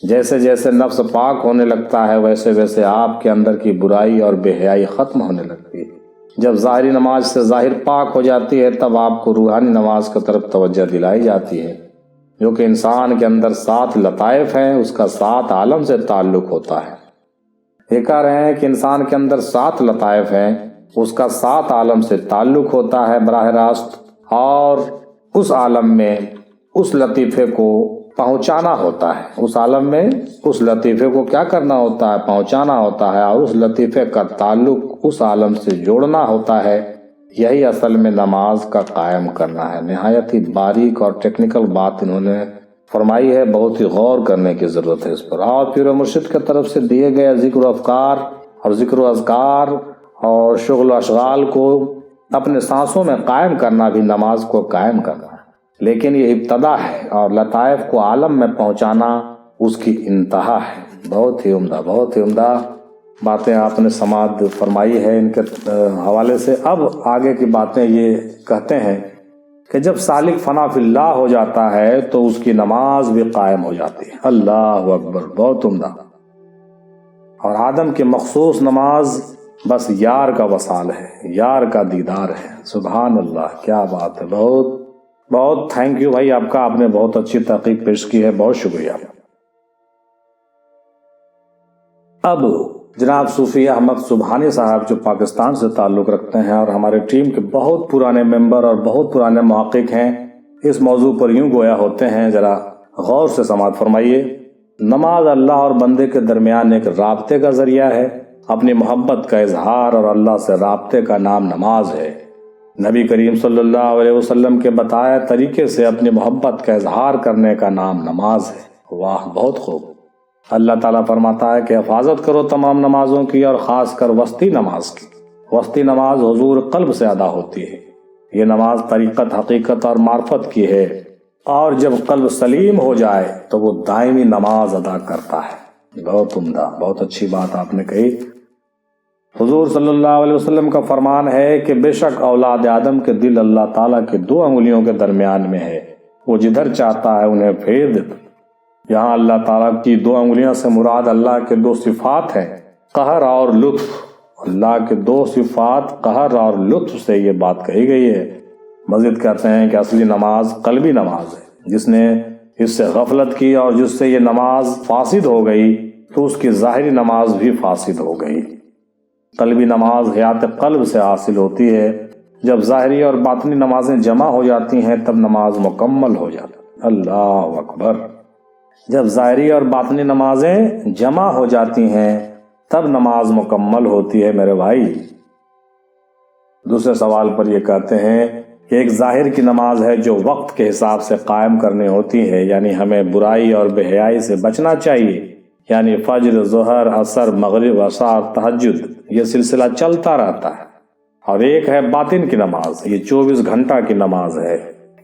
جیسے جیسے نفس پاک ہونے لگتا ہے ویسے ویسے آپ کے اندر کی برائی اور بے حیائی ختم ہونے لگتی ہے۔ جب ظاہری نماز سے ظاہر پاک ہو جاتی ہے تب آپ کو روحانی نماز کی طرف توجہ دلائی جاتی ہے، جو کہ انسان کے اندر 7 لطائف ہیں، اس کا 7 عالم سے تعلق ہوتا ہے۔ یہ کہہ رہے ہیں کہ انسان کے اندر 7 لطائف ہیں، اس کا 7 عالم سے تعلق ہوتا ہے براہ راست، اور اس عالم میں اس لطیفے کو پہنچانا ہوتا ہے۔ اس عالم میں اس لطیفے کو کیا کرنا ہوتا ہے؟ پہنچانا ہوتا ہے، اور اس لطیفے کا تعلق اس عالم سے جوڑنا ہوتا ہے۔ یہی اصل میں نماز کا قائم کرنا ہے۔ نہایت ہی باریک اور ٹیکنیکل بات انہوں نے فرمائی ہے، بہت ہی غور کرنے کی ضرورت ہے اس پر۔ اور پیر و مرشد کی طرف سے دیے گئے ذکر و افکار اور ذکر و اذکار اور شغل و اشغال کو اپنے سانسوں میں قائم کرنا بھی نماز کو قائم کرنا ہے، لیکن یہ ابتدا ہے، اور لطائف کو عالم میں پہنچانا اس کی انتہا ہے۔ بہت ہی عمدہ، بہت ہی عمدہ باتیں آپ نے سماعت فرمائی ہے ان کے حوالے سے۔ اب آگے کی باتیں یہ کہتے ہیں کہ جب سالک فنا فی اللہ ہو جاتا ہے تو اس کی نماز بھی قائم ہو جاتی ہے۔ اللہ اکبر، بہت عمدہ۔ اور آدم کی مخصوص نماز بس یار کا وصال ہے، یار کا دیدار ہے۔ سبحان اللہ، کیا بات ہے! بہت بہت تھینک یو بھائی آپ کا، آپ نے بہت اچھی تحقیق پیش کی ہے، بہت شکریہ۔ اب جناب صوفی احمد سبحانی صاحب جو پاکستان سے تعلق رکھتے ہیں اور ہمارے ٹیم کے بہت پرانے ممبر اور بہت پرانے محقق ہیں، اس موضوع پر یوں گویا ہوتے ہیں، ذرا غور سے سماعت فرمائیے۔ نماز اللہ اور بندے کے درمیان ایک رابطے کا ذریعہ ہے، اپنی محبت کا اظہار اور اللہ سے رابطے کا نام نماز ہے۔ نبی کریم صلی اللہ علیہ وسلم کے بتائے طریقے سے اپنی محبت کا اظہار کرنے کا نام نماز ہے۔ واہ، بہت خوب۔ اللہ تعالیٰ فرماتا ہے کہ حفاظت کرو تمام نمازوں کی، اور خاص کر وسطی نماز کی۔ وسطی نماز حضور قلب سے ادا ہوتی ہے۔ یہ نماز طریقت، حقیقت اور معرفت کی ہے، اور جب قلب سلیم ہو جائے تو وہ دائمی نماز ادا کرتا ہے۔ بہت عمدہ، بہت اچھی بات آپ نے کہی۔ حضور صلی اللہ علیہ وسلم کا فرمان ہے کہ بے شک اولاد آدم کے دل اللہ تعالیٰ کے 2 انگلیوں کے درمیان میں ہے، وہ جدھر چاہتا ہے انہیں پھیر دیتا۔ یہاں اللہ تعالیٰ کی 2 انگلیاں سے مراد اللہ کے 2 صفات ہیں، قہر اور لطف۔ اللہ کے 2 صفات قہر اور لطف سے یہ بات کہی گئی ہے۔ مزید کہتے ہیں کہ اصلی نماز قلبی نماز ہے۔ جس نے اس سے غفلت کی اور جس سے یہ نماز فاسد ہو گئی تو اس کی ظاہری نماز بھی فاسد ہو گئی۔ قلبی نماز حیات قلب سے حاصل ہوتی ہے۔ جب ظاہری اور باطنی نمازیں جمع ہو جاتی ہیں تب نماز مکمل ہو جاتی ہے۔ اللہ اکبر۔ جب ظاہری اور باطنی نمازیں جمع ہو جاتی ہیں تب نماز مکمل ہوتی ہے میرے بھائی۔ دوسرے سوال پر یہ کہتے ہیں کہ ایک ظاہر کی نماز ہے جو وقت کے حساب سے قائم کرنی ہوتی ہے، یعنی ہمیں برائی اور بے حیائی سے بچنا چاہیے، یعنی فجر، ظہر، عصر، مغرب، عشاء، تہجد، یہ سلسلہ چلتا رہتا ہے۔ اور ایک ہے باطن کی نماز، یہ 24 گھنٹہ کی نماز ہے۔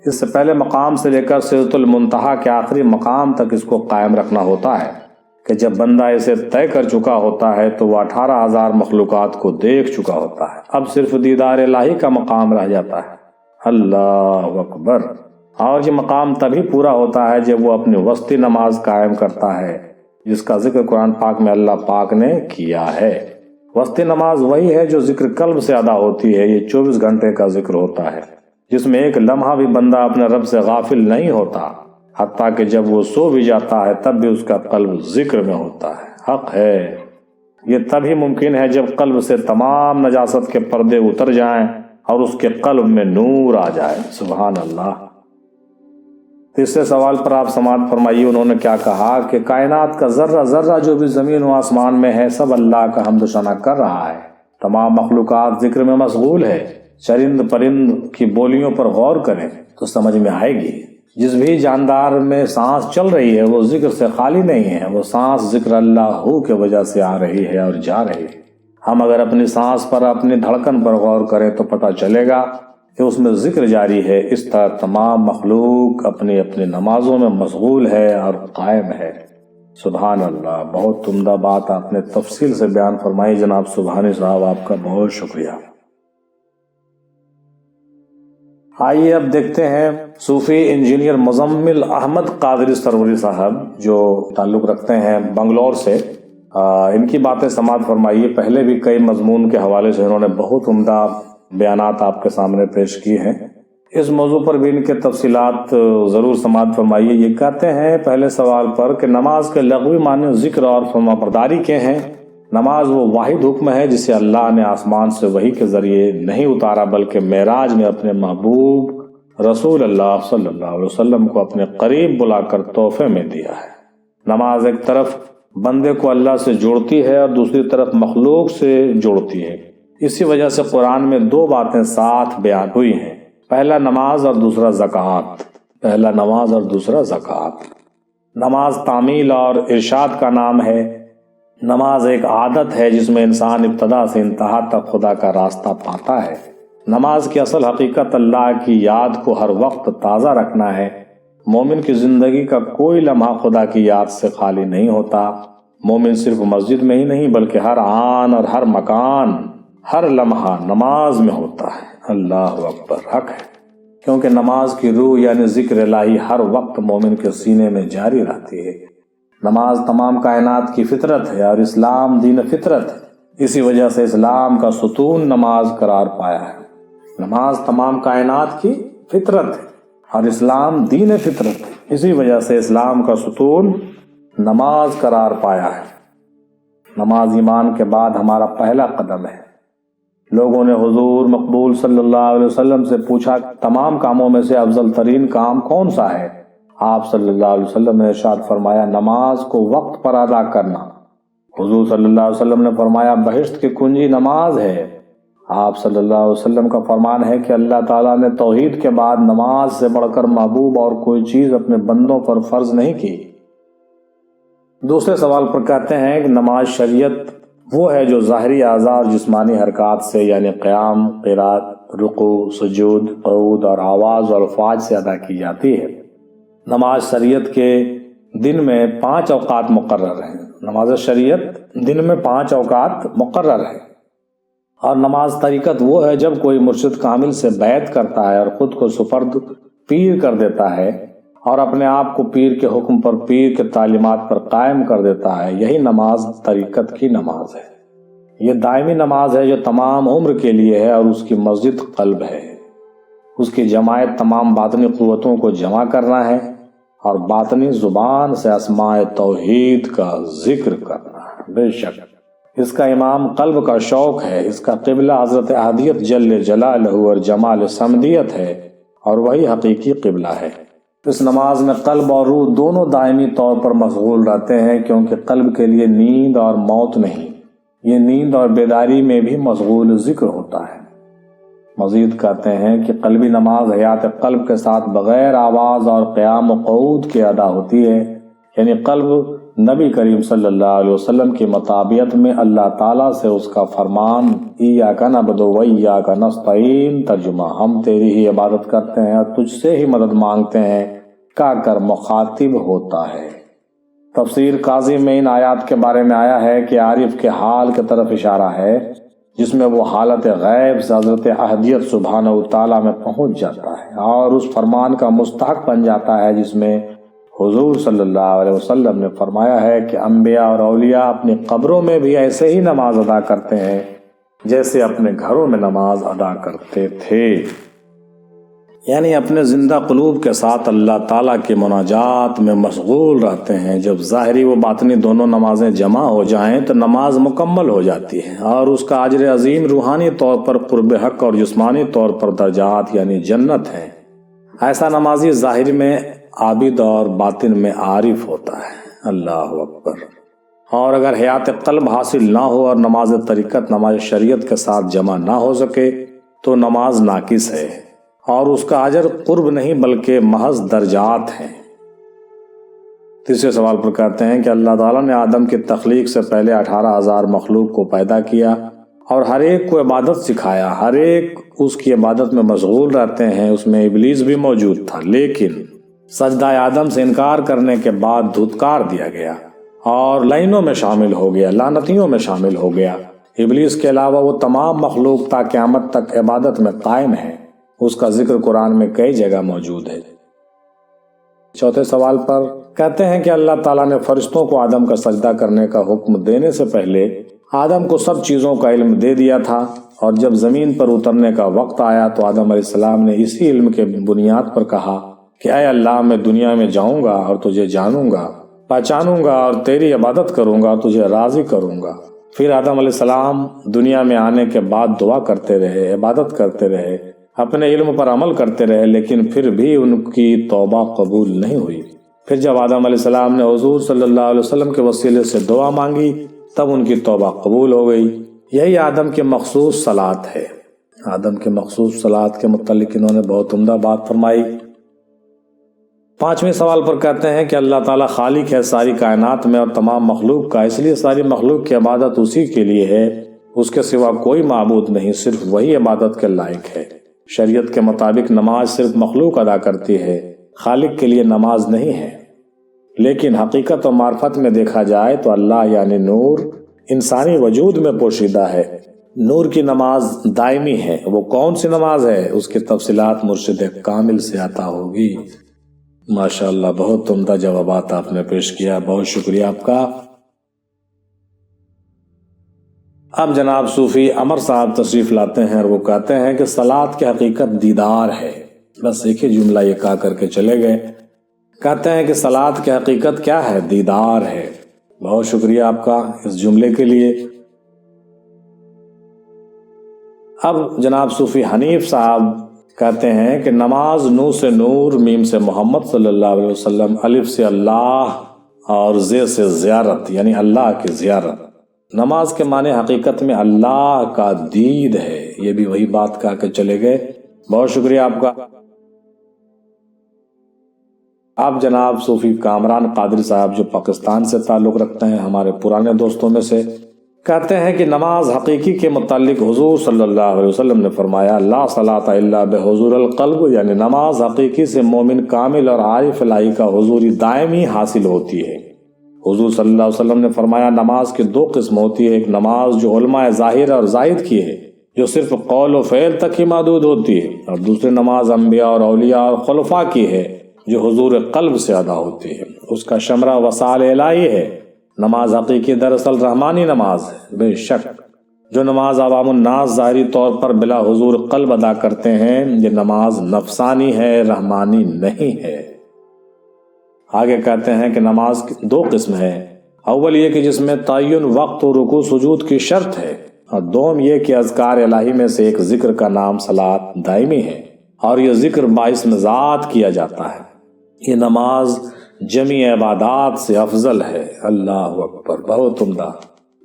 اس سے پہلے مقام سے لے کر سدرۃ المنتہا کے آخری مقام تک اس کو قائم رکھنا ہوتا ہے کہ جب بندہ اسے طے کر چکا ہوتا ہے تو وہ 18,000 مخلوقات کو دیکھ چکا ہوتا ہے، اب صرف دیدار الہی کا مقام رہ جاتا ہے۔ اللہ اکبر۔ اور یہ مقام تبھی پورا ہوتا ہے جب وہ اپنی وسطی نماز قائم کرتا ہے، جس کا ذکر قرآن پاک میں اللہ پاک نے کیا ہے۔ وسطی نماز وہی ہے جو ذکر قلب سے ادا ہوتی ہے۔ یہ 24 گھنٹے کا ذکر ہوتا ہے، جس میں ایک لمحہ بھی بندہ اپنے رب سے غافل نہیں ہوتا، حتیٰ کہ جب وہ سو بھی جاتا ہے تب بھی اس کا قلب ذکر میں ہوتا ہے۔ حق ہے، یہ تبھی ممکن ہے جب قلب سے تمام نجاست کے پردے اتر جائیں اور اس کے قلب میں نور آ جائے۔ سبحان اللہ۔ تیسرے سوال پر آپ سماعت فرمائیے، انہوں نے کیا کہا کہ کائنات کا ذرہ ذرہ جو بھی زمین و آسمان میں ہے سب اللہ کا حمد و ثنا کر رہا ہے، تمام مخلوقات ذکر میں مشغول ہے۔ چرند پرند کی بولیوں پر غور کریں تو سمجھ میں آئے گی۔ جس بھی جاندار میں سانس چل رہی ہے وہ ذکر سے خالی نہیں ہے، وہ سانس ذکر اللہ ہو کے وجہ سے آ رہی ہے اور جا رہی ہے۔ ہم اگر اپنی سانس پر، اپنی دھڑکن پر غور کریں تو پتہ چلے گا کہ اس میں ذکر جاری ہے۔ اس طرح تمام مخلوق اپنی اپنی نمازوں میں مشغول ہے اور قائم ہے۔ سبحان اللہ، بہت عمدہ بات آپ نے تفصیل سے بیان فرمائی جناب سبحانی صاحب، آپ کا بہت شکریہ۔ آئیے اب دیکھتے ہیں صوفی انجینئر مزمل احمد قادری سروری صاحب جو تعلق رکھتے ہیں بنگلور سے، ان کی باتیں سماعت فرمائیے۔ پہلے بھی کئی مضمون کے حوالے سے انہوں نے بہت عمدہ بیانات آپ کے سامنے پیش کیے ہیں، اس موضوع پر بھی ان کے تفصیلات ضرور سماعت فرمائیے۔ یہ کہتے ہیں پہلے سوال پر کہ نماز کے لغوی معنی ذکر اور فرمانبرداری کے ہیں۔ نماز وہ واحد حکم ہے جسے اللہ نے آسمان سے وحی کے ذریعے نہیں اتارا، بلکہ معراج میں اپنے محبوب رسول اللہ صلی اللہ علیہ وسلم کو اپنے قریب بلا کر تحفے میں دیا ہے۔ نماز ایک طرف بندے کو اللہ سے جوڑتی ہے اور دوسری طرف مخلوق سے جوڑتی ہے۔ اسی وجہ سے قرآن میں دو باتیں ساتھ بیان ہوئی ہیں، پہلا نماز اور دوسرا زکوٰۃ۔ پہلا نماز اور دوسرا زکوٰۃ۔ نماز تعمیل اور ارشاد کا نام ہے۔ نماز ایک عادت ہے جس میں انسان ابتدا سے انتہا تک خدا کا راستہ پاتا ہے۔ نماز کی اصل حقیقت اللہ کی یاد کو ہر وقت تازہ رکھنا ہے۔ مومن کی زندگی کا کوئی لمحہ خدا کی یاد سے خالی نہیں ہوتا۔ مومن صرف مسجد میں ہی نہیں بلکہ ہر آن اور ہر مکان، ہر لمحہ نماز میں ہوتا ہے۔ اللہ اکبر، حق ہے، کیونکہ نماز کی روح یعنی ذکر الہی ہر وقت مومن کے سینے میں جاری رہتی ہے۔ نماز تمام کائنات کی فطرت ہے اور اسلام دین فطرت ہے، اسی وجہ سے اسلام کا ستون نماز قرار پایا ہے۔ نماز تمام کائنات کی فطرت ہے اور اسلام دین فطرت ہے، اسی وجہ سے اسلام کا ستون نماز قرار پایا ہے۔ نماز ایمان کے بعد ہمارا پہلا قدم ہے۔ لوگوں نے حضور مقبول صلی اللہ علیہ وسلم سے پوچھا تمام کاموں میں سے افضل ترین کام کون سا ہے؟ آپ صلی اللہ علیہ وسلم نے ارشاد فرمایا نماز کو وقت پر ادا کرنا۔ حضور صلی اللہ علیہ وسلم نے فرمایا بہشت کی کنجی نماز ہے۔ آپ صلی اللہ علیہ وسلم کا فرمان ہے کہ اللہ تعالیٰ نے توحید کے بعد نماز سے بڑھ کر محبوب اور کوئی چیز اپنے بندوں پر فرض نہیں کی۔ دوسرے سوال پر کہتے ہیں کہ نماز شریعت وہ ہے جو ظاہری اعضاء اور جسمانی حرکات سے یعنی قیام، قرات، رکوع، سجود، قعود اور آواز اور الفاظ سے ادا کی جاتی ہے۔ نماز شریعت کے دن میں 5 اوقات مقرر ہیں۔ نماز شریعت دن میں 5 اوقات مقرر ہے، اور نماز طریقت وہ ہے جب کوئی مرشد کامل سے بیعت کرتا ہے اور خود کو سپرد پیر کر دیتا ہے اور اپنے آپ کو پیر کے حکم پر پیر کے تعلیمات پر قائم کر دیتا ہے، یہی نماز طریقت کی نماز ہے۔ یہ دائمی نماز ہے جو تمام عمر کے لیے ہے اور اس کی مسجد قلب ہے۔ اس کی جماعت تمام باطنی قوتوں کو جمع کرنا ہے اور باطنی زبان سے اسماء توحید کا ذکر کرنا ہے۔ بے شک اس کا امام قلب کا شوق ہے، اس کا قبلہ حضرت احدیت جل جلالہ اور جمال صمدیت ہے اور وہی حقیقی قبلہ ہے۔ اس نماز میں قلب اور روح دونوں دائمی طور پر مشغول رہتے ہیں، کیونکہ قلب کے لیے نیند اور موت نہیں، یہ نیند اور بیداری میں بھی مشغول ذکر ہوتا ہے۔ مزید کہتے ہیں کہ قلبی نماز حیات قلب کے ساتھ بغیر آواز اور قیام و قعود کے ادا ہوتی ہے، یعنی قلب نبی کریم صلی اللہ علیہ وسلم کی مطابعت میں اللہ تعالیٰ سے اس کا فرمان ایاک نعبد و ایاک نستعین، ترجمہ ہم تیری ہی عبادت کرتے ہیں اور تجھ سے ہی مدد مانگتے ہیں کہہ کر مخاطب ہوتا ہے۔ تفسیر قاضی میں ان آیات کے بارے میں آیا ہے کہ عارف کے حال کی طرف اشارہ ہے جس میں وہ حالت غیب سے حضرت احدیت سبحانہ وتعالیٰ میں پہنچ جاتا ہے اور اس فرمان کا مستحق بن جاتا ہے جس میں حضور صلی اللہ علیہ وسلم نے فرمایا ہے کہ انبیاء اور اولیاء اپنی قبروں میں بھی ایسے ہی نماز ادا کرتے ہیں جیسے اپنے گھروں میں نماز ادا کرتے تھے، یعنی اپنے زندہ قلوب کے ساتھ اللہ تعالیٰ کی مناجات میں مشغول رہتے ہیں۔ جب ظاہری و باطنی دونوں نمازیں جمع ہو جائیں تو نماز مکمل ہو جاتی ہے اور اس کا اجر عظیم روحانی طور پر قرب حق اور جسمانی طور پر درجات یعنی جنت ہے۔ ایسا نمازی ظاہر میں عابد اور باطن میں عارف ہوتا ہے۔ اللہ اکبر۔ اور اگر حیات قلب حاصل نہ ہو اور نماز طریقت نماز شریعت کے ساتھ جمع نہ ہو سکے تو نماز ناقص ہے اور اس کا اجر قرب نہیں بلکہ محض درجات ہیں۔ تیسرے سوال پر کہتے ہیں کہ اللہ تعالیٰ نے آدم کی تخلیق سے پہلے 18,000 مخلوق کو پیدا کیا اور ہر ایک کو عبادت سکھایا، ہر ایک اس کی عبادت میں مشغول رہتے ہیں، اس میں ابلیس بھی موجود تھا، لیکن سجدہ آدم سے انکار کرنے کے بعد دھتکار دیا گیا اور لعنوں میں شامل ہو گیا، لعنتیوں میں شامل ہو گیا۔ ابلیس کے علاوہ وہ تمام مخلوق تا قیامت تک عبادت میں قائم ہے۔ اس کا ذکر قرآن میں کئی جگہ موجود ہے۔ چوتھے سوال پر کہتے ہیں کہ اللہ تعالیٰ نے فرشتوں کو آدم کا سجدہ کرنے کا حکم دینے سے پہلے آدم کو سب چیزوں کا علم دے دیا تھا، اور جب زمین پر اترنے کا وقت آیا تو آدم علیہ السلام نے اسی علم کے بنیاد پر کہا کہ اے اللہ، میں دنیا میں جاؤں گا اور تجھے جانوں گا، پہچانوں گا اور تیری عبادت کروں گا، تجھے راضی کروں گا۔ پھر آدم علیہ السلام دنیا میں آنے کے بعد دعا کرتے رہے، عبادت کرتے رہے، اپنے علم پر عمل کرتے رہے، لیکن پھر بھی ان کی توبہ قبول نہیں ہوئی۔ پھر جب آدم علیہ السلام نے حضور صلی اللہ علیہ وسلم کے وسیلے سے دعا مانگی تب ان کی توبہ قبول ہو گئی۔ یہی آدم کے مخصوص صلات ہے۔ آدم کے مخصوص صلات کے متعلق انہوں نے بہت عمدہ بات فرمائی۔ پانچویں سوال پر کہتے ہیں کہ اللہ تعالیٰ خالق ہے ساری کائنات میں اور تمام مخلوق کا، اس لیے ساری مخلوق کی عبادت اسی کے لیے ہے، اس کے سوا کوئی معبود نہیں، صرف وہی عبادت کے لائق ہے۔ شریعت کے مطابق نماز صرف مخلوق ادا کرتی ہے، خالق کے لیے نماز نہیں ہے۔ لیکن حقیقت و معرفت میں دیکھا جائے تو اللہ یعنی نور انسانی وجود میں پوشیدہ ہے۔ نور کی نماز دائمی ہے۔ وہ کون سی نماز ہے، اس کی تفصیلات مرشد کامل سے عطا ہوگی۔ ماشاءاللہ، بہت عمدہ جوابات آپ نے پیش کیا، بہت شکریہ آپ کا۔ اب جناب صوفی عمر صاحب تشریف لاتے ہیں اور وہ کہتے ہیں کہ صلاۃ کی حقیقت دیدار ہے۔ بس ایک ہی جملہ یہ کہا کر کے چلے گئے۔ کہتے ہیں کہ صلاۃ کی حقیقت کیا ہے؟ دیدار ہے۔ بہت شکریہ آپ کا اس جملے کے لیے۔ اب جناب صوفی حنیف صاحب کہتے ہیں کہ نماز نو سے نور، میم سے محمد صلی اللہ علیہ وسلم، الف سے اللہ اور زے سے زیارت یعنی اللہ کی زیارت۔ نماز کے معنی حقیقت میں اللہ کا دید ہے۔ یہ بھی وہی بات کہا کہ چلے گئے۔ بہت شکریہ آپ کا۔ اب جناب صوفی کامران قادری صاحب جو پاکستان سے تعلق رکھتے ہیں، ہمارے پرانے دوستوں میں سے، کہتے ہیں کہ نماز حقیقی کے متعلق حضور صلی اللہ علیہ وسلم نے فرمایا لا صلاۃ الا بحضور القلب، یعنی نماز حقیقی سے مومن کامل اور عارف الہی کا حضوری دائمی حاصل ہوتی ہے۔ حضور صلی اللہ علیہ وسلم نے فرمایا نماز کی دو قسم ہوتی ہے، ایک نماز جو علماء ظاہر اور زائد کی ہے، جو صرف قول و فعل تک ہی محدود ہوتی ہے، اور دوسری نماز انبیاء اور اولیاء اور خلفاء کی ہے، جو حضور قلب سے ادا ہوتی ہے، اس کا شمرہ وسائل الہی ہے۔ نماز حقیقی دراصل رحمانی نماز ہے۔ بے شک جو نماز عوام الناس ظاہری طور پر بلا حضور قلب ادا کرتے ہیں، یہ نماز نفسانی ہے، رحمانی نہیں ہے۔ آگے کہتے ہیں کہ نماز دو قسم ہے، اول یہ کہ جس میں تعین وقت و رکوع سجود کی شرط ہے، اور دوم یہ کہ اذکار الہی میں سے ایک ذکر کا نام صلاۃ دائمی ہے، اور یہ ذکر باعث ذات کیا جاتا ہے۔ یہ نماز جمی عبادات سے افضل ہے۔ اللہ اکبر، بہت عمدہ،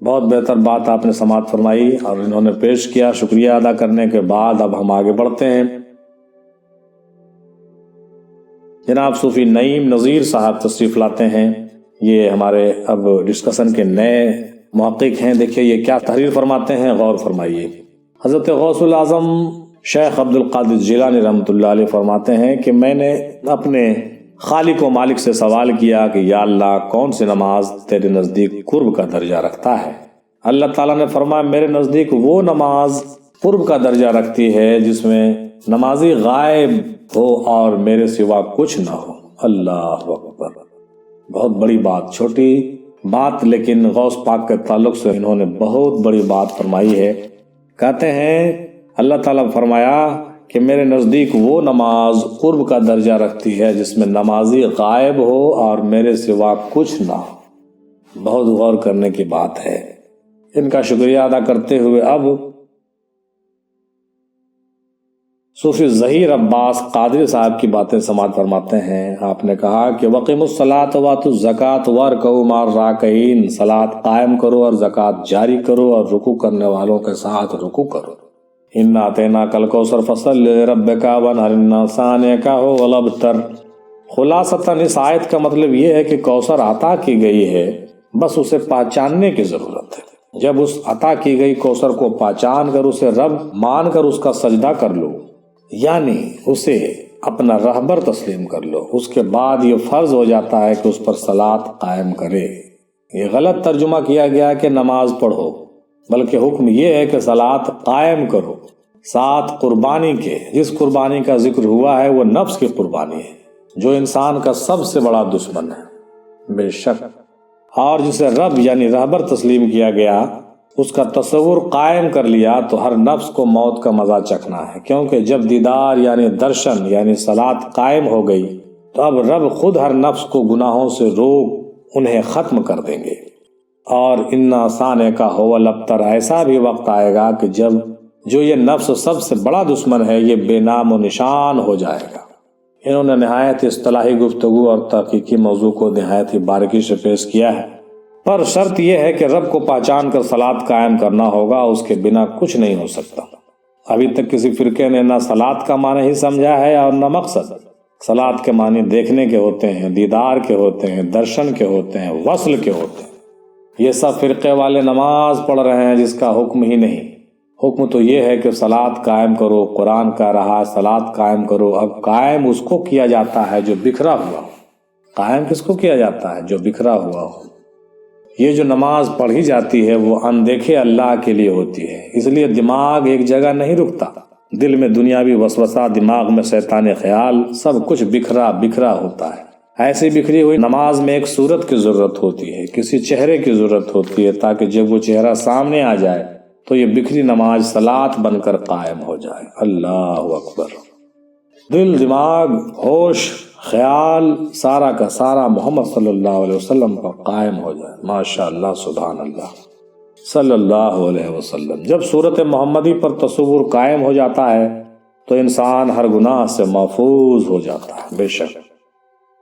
بہت بہتر بات آپ نے سماعت فرمائی اور انہوں نے پیش کیا۔ شکریہ ادا کرنے کے بعد اب ہم آگے بڑھتے ہیں۔ جناب صوفی نعیم نذیر صاحب تشریف لاتے ہیں، یہ ہمارے اب ڈسکشن کے نئے محقق ہیں۔ دیکھیے یہ کیا تحریر فرماتے ہیں، غور فرمائیے۔ حضرت غوث الاعظم شیخ عبد القادر جیلانی رحمۃ اللہ علیہ فرماتے ہیں کہ میں نے اپنے خالق و مالک سے سوال کیا کہ یا اللہ، کون سی نماز تیرے نزدیک قرب کا درجہ رکھتا ہے؟ اللہ تعالیٰ نے فرمایا میرے نزدیک وہ نماز قرب کا درجہ رکھتی ہے جس میں نمازی غائب ہو اور میرے سوا کچھ نہ ہو۔ اللہ اکبر، بہت بڑی بات، چھوٹی بات لیکن غوث پاک کے تعلق سے انہوں نے بہت بڑی بات فرمائی ہے۔ کہتے ہیں اللہ تعالیٰ نے فرمایا کہ میرے نزدیک وہ نماز قرب کا درجہ رکھتی ہے جس میں نمازی غائب ہو اور میرے سوا کچھ نہ ہو۔ بہت غور کرنے کی بات ہے۔ ان کا شکریہ ادا کرتے ہوئے اب صوفی ظہیر عباس قادری صاحب کی باتیں سماعت فرماتے ہیں۔ آپ نے کہا کہ وقیم الصلاۃ واتوا الزکوٰۃ وارکعوا مع الراکعین، صلاۃ قائم کرو اور زکوٰۃ جاری کرو اور رکوع کرنے والوں کے ساتھ رکوع کرو۔ انا اعطیناک الکوثر فصل لربک وانحر ان شانئک هو الابتر۔ خلاصتاً اس آیت کا مطلب یہ ہے کہ کوثر عطا کی گئی ہے، بس اسے پہچاننے کی ضرورت ہے۔ جب اس عطا کی گئی کوثر کو پہچان کر اسے رب مان کر اس کا سجدہ کر لو، یعنی اسے اپنا رہبر تسلیم کر لو، اس کے بعد یہ فرض ہو جاتا ہے کہ اس پر صلاۃ قائم کرے۔ یہ غلط ترجمہ کیا گیا کہ نماز پڑھو، بلکہ حکم یہ ہے کہ صلاۃ قائم کرو۔ ساتھ قربانی کے، جس قربانی کا ذکر ہوا ہے وہ نفس کی قربانی ہے جو انسان کا سب سے بڑا دشمن ہے بے شک، اور جسے رب یعنی رہبر تسلیم کیا گیا، اس کا تصور قائم کر لیا تو ہر نفس کو موت کا مزہ چکھنا ہے، کیونکہ جب دیدار یعنی درشن یعنی صلات قائم ہو گئی تو اب رب خود ہر نفس کو گناہوں سے روک انہیں ختم کر دیں گے۔ اور ان آسانے کا ہو الابتر، ایسا بھی وقت آئے گا کہ جب جو یہ نفس سب سے بڑا دشمن ہے یہ بے نام و نشان ہو جائے گا۔ انہوں نے نہایت اصطلاحی گفتگو اور تحقیقی موضوع کو نہایت ہی باریکی سے پیش کیا ہے، پر شرط یہ ہے کہ رب کو پہچان کر صلات قائم کرنا ہوگا، اس کے بنا کچھ نہیں ہو سکتا۔ ابھی تک کسی فرقے نے نہ صلات کا معنی ہی سمجھا ہے اور نہ مقصد۔ صلات کے معنی دیکھنے کے ہوتے ہیں، دیدار کے ہوتے ہیں، درشن کے ہوتے ہیں، وصل کے ہوتے ہیں۔ یہ سب فرقے والے نماز پڑھ رہے ہیں جس کا حکم ہی نہیں۔ حکم تو یہ ہے کہ صلات قائم کرو، قرآن کا رہا صلات قائم کرو۔ اب قائم اس کو کیا جاتا ہے جو بکھرا ہوا ہو۔ قائم کس کو کیا جاتا ہے؟ جو بکھرا ہوا ہو۔ یہ جو نماز پڑھی جاتی ہے وہ اندیکھے اللہ کے لیے ہوتی ہے، اس لیے دماغ ایک جگہ نہیں رکتا۔ دل میں دنیاوی وسوسہ، دماغ میں شیطانی خیال، سب کچھ بکھرا بکھرا ہوتا ہے۔ ایسی بکھری ہوئی نماز میں ایک صورت کی ضرورت ہوتی ہے، کسی چہرے کی ضرورت ہوتی ہے، تاکہ جب وہ چہرہ سامنے آ جائے تو یہ بکھری نماز صلات بن کر قائم ہو جائے۔ اللہ اکبر۔ دل، دماغ، ہوش، خیال سارا کا سارا محمد صلی اللہ علیہ وسلم پر قائم ہو جائے۔ ماشاء اللہ، سبحان اللہ، صلی اللہ علیہ وسلم۔ جب صورت محمدی پر تصور قائم ہو جاتا ہے تو انسان ہر گناہ سے محفوظ ہو جاتا ہے بے شک۔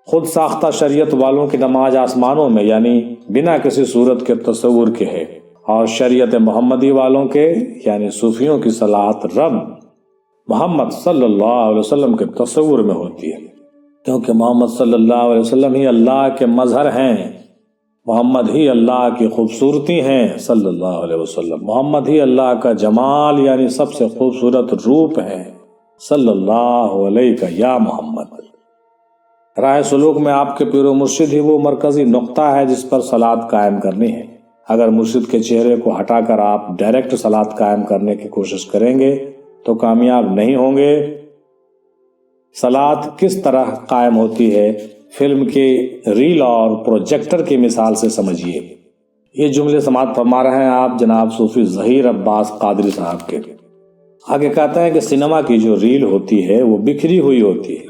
خود ساختہ شریعت والوں کی نماز آسمانوں میں یعنی بنا کسی صورت کے تصور کے ہے، اور شریعت محمدی والوں کے یعنی صوفیوں کی صلات رب محمد صلی اللہ علیہ وسلم کے تصور میں ہوتی ہے، کیونکہ محمد صلی اللہ علیہ وسلم ہی اللہ کے مظہر ہیں، محمد ہی اللہ کی خوبصورتی ہیں صلی اللہ علیہ وسلم، محمد ہی اللہ کا جمال یعنی سب سے خوبصورت روپ ہے صلی اللہ علیہ یا محمد۔ راہ سلوک میں آپ کے پیر و مرشد ہی وہ مرکزی نقطہ ہے جس پر صلات قائم کرنی ہے۔ اگر مرشد کے چہرے کو ہٹا کر آپ ڈائریکٹ صلات قائم کرنے کی کوشش کریں گے تو کامیاب نہیں ہوں گے۔ صلات کس طرح قائم ہوتی ہے؟ فلم کے ریل اور پروجیکٹر کی مثال سے سمجھیے۔ یہ جملے سماعت فرما رہے ہیں آپ جناب صوفی ظہیر عباس قادری صاحب کے۔ آگے کہتے ہیں کہ سینما کی جو ریل ہوتی ہے وہ بکھری ہوئی ہوتی ہے۔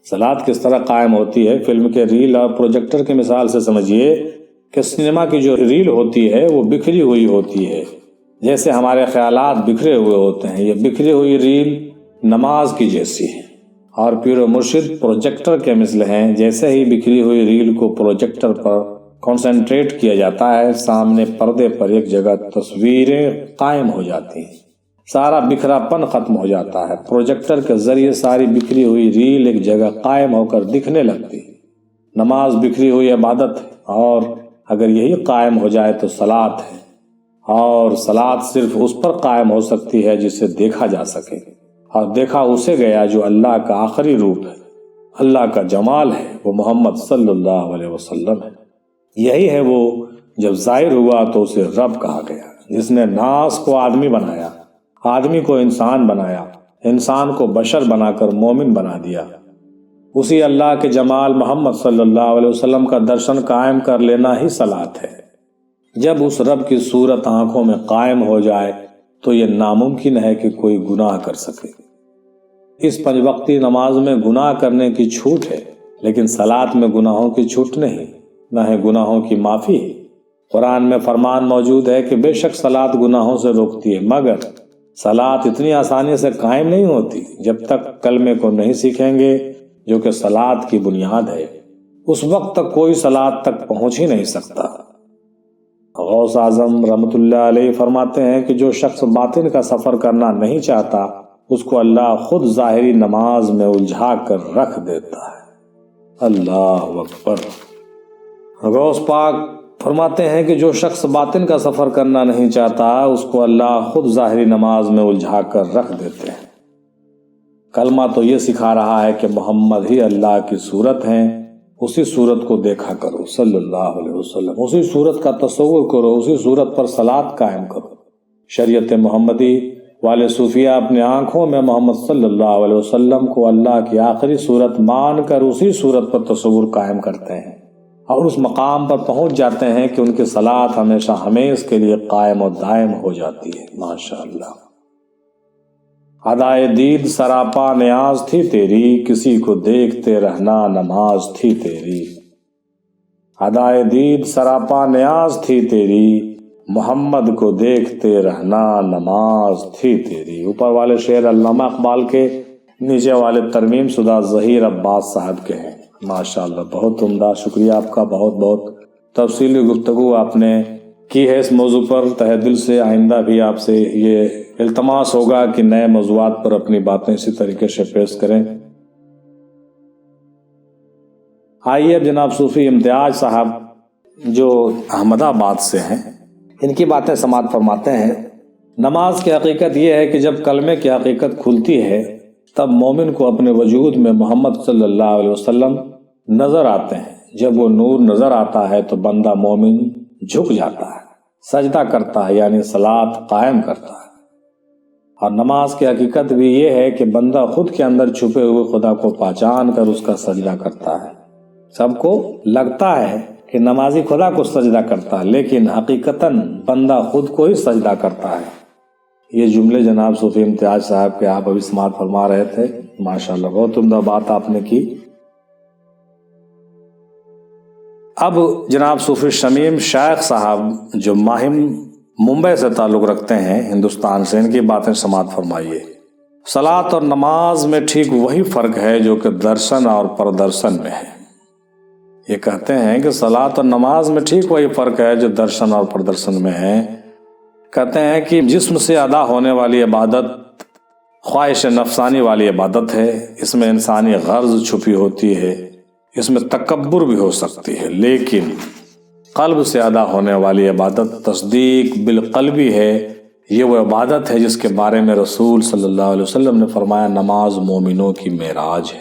صلات کس طرح قائم ہوتی ہے؟ فلم کے ریل اور پروجیکٹر کی مثال سے سمجھیے کہ سینما کی جو ریل ہوتی ہے وہ بکھری ہوئی ہوتی ہے، جیسے ہمارے خیالات بکھرے ہوئے ہوتے ہیں۔ یہ بکھری ہوئی ریل نماز کی جیسی ہے، اور پیر و مرشد پروجیکٹر کے مثل ہیں۔ جیسے ہی بکھری ہوئی ریل کو پروجیکٹر پر کنسنٹریٹ کیا جاتا ہے، سامنے پردے پر ایک جگہ تصویریں قائم ہو جاتی ہیں، سارا بکھرا پن ختم ہو جاتا ہے۔ پروجیکٹر کے ذریعے ساری بکھری ہوئی ریل ایک جگہ قائم ہو کر دکھنے لگتی ہے۔ نماز بکھری ہوئی عبادت ہے، اور اگر یہی قائم ہو جائے تو صلات ہے، اور صلات صرف اس پر قائم ہو سکتی ہے جسے دیکھا جا سکے، اور دیکھا اسے گیا جو اللہ کا آخری روپ ہے، اللہ کا جمال ہے، وہ محمد صلی اللہ علیہ وسلم ہے۔ یہی ہے وہ جب ظاہر ہوا تو اسے رب کہا گیا، جس نے ناس کو آدمی بنایا، آدمی کو انسان بنایا، انسان کو بشر بنا کر مومن بنا دیا۔ اسی اللہ کے جمال محمد صلی اللہ علیہ وسلم کا درشن قائم کر لینا ہی صلات ہے۔ جب اس رب کی صورت آنکھوں میں قائم ہو جائے تو یہ ناممکن ہے کہ کوئی گناہ کر سکے۔ اس 5 وقتی نماز میں گناہ کرنے کی چھوٹ ہے، لیکن صلات میں گناہوں کی چھوٹ نہیں، نہ ہے گناہوں کی معافی۔ قرآن میں فرمان موجود ہے کہ بے شک صلات گناہوں سے روکتی ہے، مگر صلات اتنی آسانی سے قائم نہیں ہوتی۔ جب تک کلمے کو نہیں سیکھیں گے جو کہ صلات کی بنیاد ہے، اس وقت تک کوئی صلات تک پہنچ ہی نہیں سکتا۔ غوث اعظم رحمۃ اللہ علیہ فرماتے ہیں کہ جو شخص باطن کا سفر کرنا نہیں چاہتا اس کو اللہ خود ظاہری نماز میں الجھا کر رکھ دیتا ہے۔ اللہ اکبر۔ غوث پاک فرماتے ہیں کہ جو شخص باطن کا سفر کرنا نہیں چاہتا اس کو اللہ خود ظاہری نماز میں الجھا کر رکھ دیتے ہیں۔ کلمہ تو یہ سکھا رہا ہے کہ محمد ہی اللہ کی صورت ہیں، اسی صورت کو دیکھا کرو صلی اللہ علیہ وسلم، اسی صورت کا تصور کرو، اسی صورت پر صلات قائم کرو۔ شریعت محمدی والے صوفیہ اپنی آنکھوں میں محمد صلی اللہ علیہ وسلم کو اللہ کی آخری صورت مان کر اسی صورت پر تصور قائم کرتے ہیں اور اس مقام پر پہنچ جاتے ہیں کہ ان کی صلاۃ ہمیشہ ہمیش کے لیے قائم و دائم ہو جاتی ہے۔ ماشاءاللہ۔ ادائے دید سراپا نیاز تھی تیری، کسی کو دیکھتے رہنا نماز تھی تیری۔ ادائے دید سراپا نیاز تھی تیری، محمد کو دیکھتے رہنا نماز تھی تیری۔ اوپر والے شعر علامہ اقبال کے، نیچے والے ترمیم شدہ ظہیر عباس صاحب کے ہیں۔ ماشاءاللہ، بہت عمدہ، شکریہ آپ کا، بہت بہت تفصیلی گفتگو آپ نے کی ہے اس موضوع پر۔ تہہ دل سے آئندہ بھی آپ سے یہ التماس ہوگا کہ نئے موضوعات پر اپنی باتیں اسی طریقے سے پیش کریں۔ آئیے اب جناب صوفی امتیاز صاحب جو احمد آباد سے ہیں، ان کی باتیں سماعت فرماتے ہیں۔ نماز کی حقیقت یہ ہے کہ جب کلمے کی حقیقت کھلتی ہے تب مومن کو اپنے وجود میں محمد صلی اللہ علیہ وسلم نظر آتے ہیں۔ جب وہ نور نظر آتا ہے تو بندہ مومن جھک جاتا ہے، سجدہ کرتا ہے، یعنی صلاۃ قائم کرتا ہے۔ اور نماز کی حقیقت بھی یہ ہے کہ بندہ خود کے اندر چھپے ہوئے خدا کو پہچان کر اس کا سجدہ کرتا ہے۔ سب کو لگتا ہے کہ نمازی خدا کو سجدہ کرتا ہے، لیکن حقیقتاً بندہ خود کو ہی سجدہ کرتا ہے۔ یہ جملے جناب صوفی امتیاز صاحب کے آپ ابھی سماعت فرما رہے تھے۔ ماشاءاللہ، بہت عمدہ بات آپ نے کی۔ اب جناب صوفی شمیم شیخ صاحب جو ماہم ممبئی سے تعلق رکھتے ہیں، ہندوستان سے، ان کی باتیں سماعت فرمائیے۔ صلاۃ اور نماز میں ٹھیک وہی فرق ہے جو کہ درشن اور پردرشن میں ہے۔ یہ کہتے ہیں کہ صلاۃ اور نماز میں ٹھیک وہی فرق ہے جو درشن اور پردرشن میں ہے۔ کہتے ہیں کہ جسم سے ادا ہونے والی عبادت خواہش نفسانی والی عبادت ہے، اس میں انسانی غرض چھپی ہوتی ہے، اس میں تکبر بھی ہو سکتی ہے، لیکن قلب سے ادا ہونے والی عبادت تصدیق بالقلبی ہے۔ یہ وہ عبادت ہے جس کے بارے میں رسول صلی اللہ علیہ وسلم نے فرمایا نماز مومنوں کی معراج ہے۔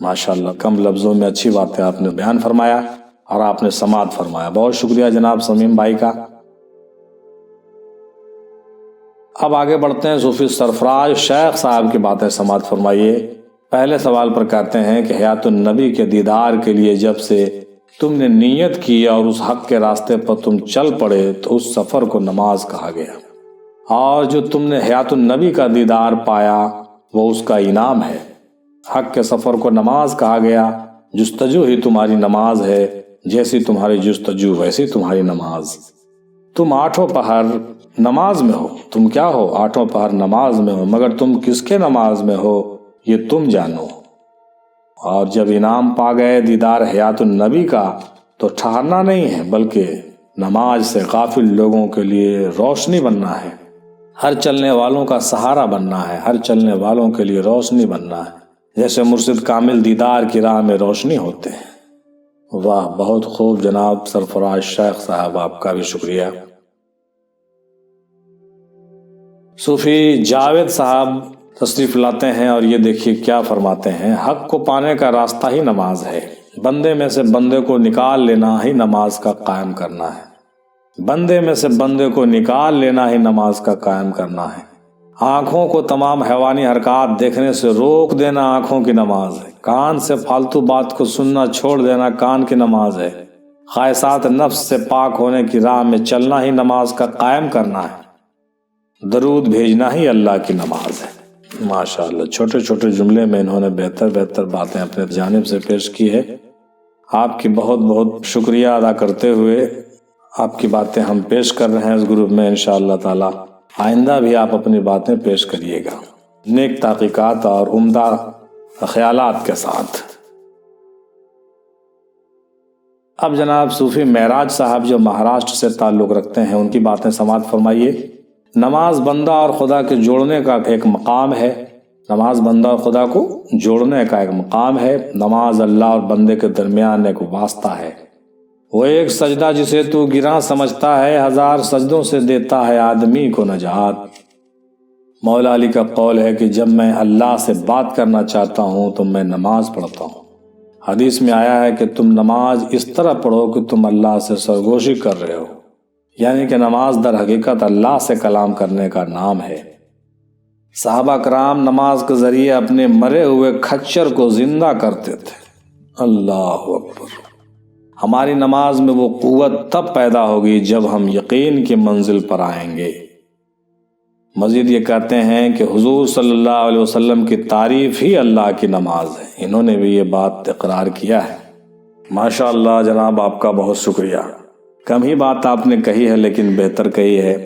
ماشاءاللہ، کم لفظوں میں اچھی باتیں آپ نے بیان فرمایا اور آپ نے سماعت فرمایا۔ بہت شکریہ جناب شمیم بھائی کا۔ اب آگے بڑھتے ہیں، صوفی سرفراز شیخ صاحب کی باتیں سماعت فرمائیے۔ پہلے سوال پر کہتے ہیں کہ حیات النبی کے دیدار کے لیے جب سے تم نے نیت کی اور اس حق کے راستے پر تم چل پڑے تو اس سفر کو نماز کہا گیا، اور جو تم نے حیات النبی کا دیدار پایا وہ اس کا انعام ہے۔ حق کے سفر کو نماز کہا گیا، جستجو ہی تمہاری نماز ہے، جیسی تمہاری جستجو ویسی تمہاری نماز۔ تم آٹھوں پہر نماز میں ہو، تم کیا ہو؟ آٹھوں پہر نماز میں ہو، مگر تم کس کے نماز میں ہو یہ تم جانو۔ اور جب انعام پا گئے دیدار حیات النبی کا تو ٹھہرنا نہیں ہے، بلکہ نماز سے غافل لوگوں کے لیے روشنی بننا ہے، ہر چلنے والوں کا سہارا بننا ہے، ہر چلنے والوں کے لیے روشنی بننا ہے، جیسے مرشد کامل دیدار کی راہ میں روشنی ہوتے ہیں۔ واہ، بہت خوب جناب سرفراز شیخ صاحب، آپ کا بھی شکریہ۔ صوفی جاوید صاحب تشریف لاتے ہیں اور یہ دیکھیے کیا فرماتے ہیں۔ حق کو پانے کا راستہ ہی نماز ہے، بندے میں سے بندے کو نکال لینا ہی نماز کا قائم کرنا ہے، بندے میں سے بندے کو نکال لینا ہی نماز کا قائم کرنا ہے۔ آنکھوں کو تمام حیوانی حرکات دیکھنے سے روک دینا آنکھوں کی نماز ہے، کان سے فالتو بات کو سننا چھوڑ دینا کان کی نماز ہے، خواہشات نفس سے پاک ہونے کی راہ میں چلنا ہی نماز کا قائم کرنا ہے، درود بھیجنا ہی اللہ کی نماز ہے۔ ماشاءاللہ، چھوٹے چھوٹے جملے میں انہوں نے بہتر باتیں اپنے جانب سے پیش کی ہے۔ آپ کی بہت بہت شکریہ ادا کرتے ہوئے آپ کی باتیں ہم پیش کر رہے ہیں اس گروپ میں، انشاءاللہ تعالی آئندہ بھی آپ اپنی باتیں پیش کریے گا نیک تحقیقات اور عمدہ خیالات کے ساتھ۔ اب جناب صوفی معراج صاحب جو مہاراشٹر سے تعلق رکھتے ہیں، ان کی باتیں سماعت فرمائیے۔ نماز بندہ اور خدا کے جوڑنے کا ایک مقام ہے، نماز بندہ اور خدا کو جوڑنے کا ایک مقام ہے۔ نماز اللہ اور بندے کے درمیان ایک واسطہ ہے، وہ ایک سجدہ جسے تو گراں سمجھتا ہے، ہزار سجدوں سے دیتا ہے آدمی کو نجات۔ مولا علی کا قول ہے کہ جب میں اللہ سے بات کرنا چاہتا ہوں تو میں نماز پڑھتا ہوں۔ حدیث میں آیا ہے کہ تم نماز اس طرح پڑھو کہ تم اللہ سے سرگوشی کر رہے ہو، یعنی کہ نماز در حقیقت اللہ سے کلام کرنے کا نام ہے۔ صحابہ کرام نماز کے ذریعے اپنے مرے ہوئے کھچر کو زندہ کرتے تھے۔ اللہ اکبر۔ ہماری نماز میں وہ قوت تب پیدا ہوگی جب ہم یقین کی منزل پر آئیں گے۔ مزید یہ کہتے ہیں کہ حضور صلی اللہ علیہ وسلم کی تعریف ہی اللہ کی نماز ہے۔ انہوں نے بھی یہ بات اقرار کیا ہے۔ ماشاء اللہ جناب، آپ کا بہت شکریہ۔ کم ہی بات آپ نے کہی ہے لیکن بہتر کہی ہے۔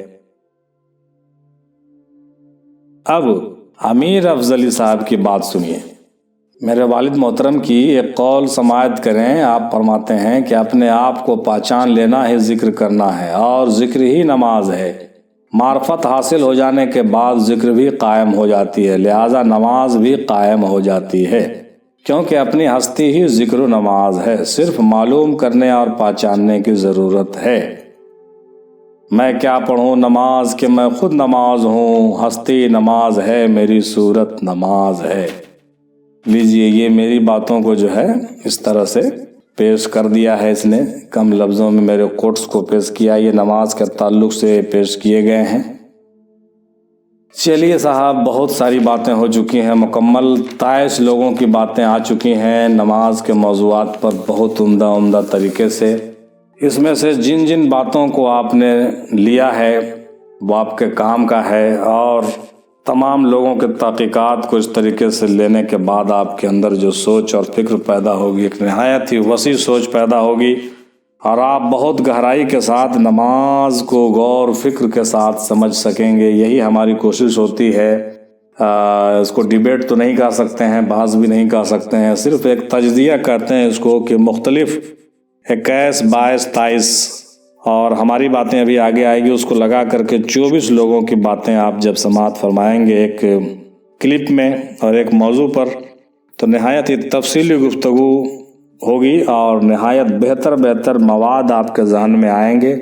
اب امیر افضلی صاحب کی بات سنیے۔ میرے والد محترم کی ایک قول سماعت کریں۔ آپ فرماتے ہیں کہ اپنے آپ کو پہچان لینا ہی ذکر کرنا ہے، اور ذکر ہی نماز ہے۔ معرفت حاصل ہو جانے کے بعد ذکر بھی قائم ہو جاتی ہے، لہٰذا نماز بھی قائم ہو جاتی ہے، کیونکہ اپنی ہستی ہی ذکر و نماز ہے۔ صرف معلوم کرنے اور پہچاننے کی ضرورت ہے۔ میں کیا پڑھوں نماز کہ میں خود نماز ہوں، ہستی نماز ہے، میری صورت نماز ہے۔ لیجئے، یہ میری باتوں کو جو ہے اس طرح سے پیش کر دیا ہے اس نے، کم لفظوں میں میرے کوٹس کو پیش کیا، یہ نماز کے تعلق سے پیش کیے گئے ہیں۔ چلیے صاحب، بہت ساری باتیں ہو چکی ہیں، مکمل 23 لوگوں کی باتیں آ چکی ہیں نماز کے موضوعات پر بہت عمدہ طریقے سے۔ اس میں سے جن جن باتوں کو آپ نے لیا ہے وہ آپ کے کام کا ہے، اور تمام لوگوں کے تحقیقات کو اس طریقے سے لینے کے بعد آپ کے اندر جو سوچ اور فکر پیدا ہوگی، ایک نہایت ہی وسیع سوچ پیدا ہوگی، اور آپ بہت گہرائی کے ساتھ نماز کو غور فکر کے ساتھ سمجھ سکیں گے۔ یہی ہماری کوشش ہوتی ہے۔ اس کو ڈیبیٹ تو نہیں کہہ سکتے ہیں، بحث بھی نہیں کہہ سکتے ہیں، صرف ایک تجزیہ کہتے ہیں اس کو، کہ مختلف 21 22 23 اور ہماری باتیں ابھی آگے آئے گی، اس کو لگا کر کے 24 لوگوں کی باتیں آپ جب سماعت فرمائیں گے ایک کلپ میں اور ایک موضوع پر، تو نہایت ہی تفصیلی گفتگو ہوگی اور نہایت بہتر مواد آپ کے ذہن میں آئیں گے،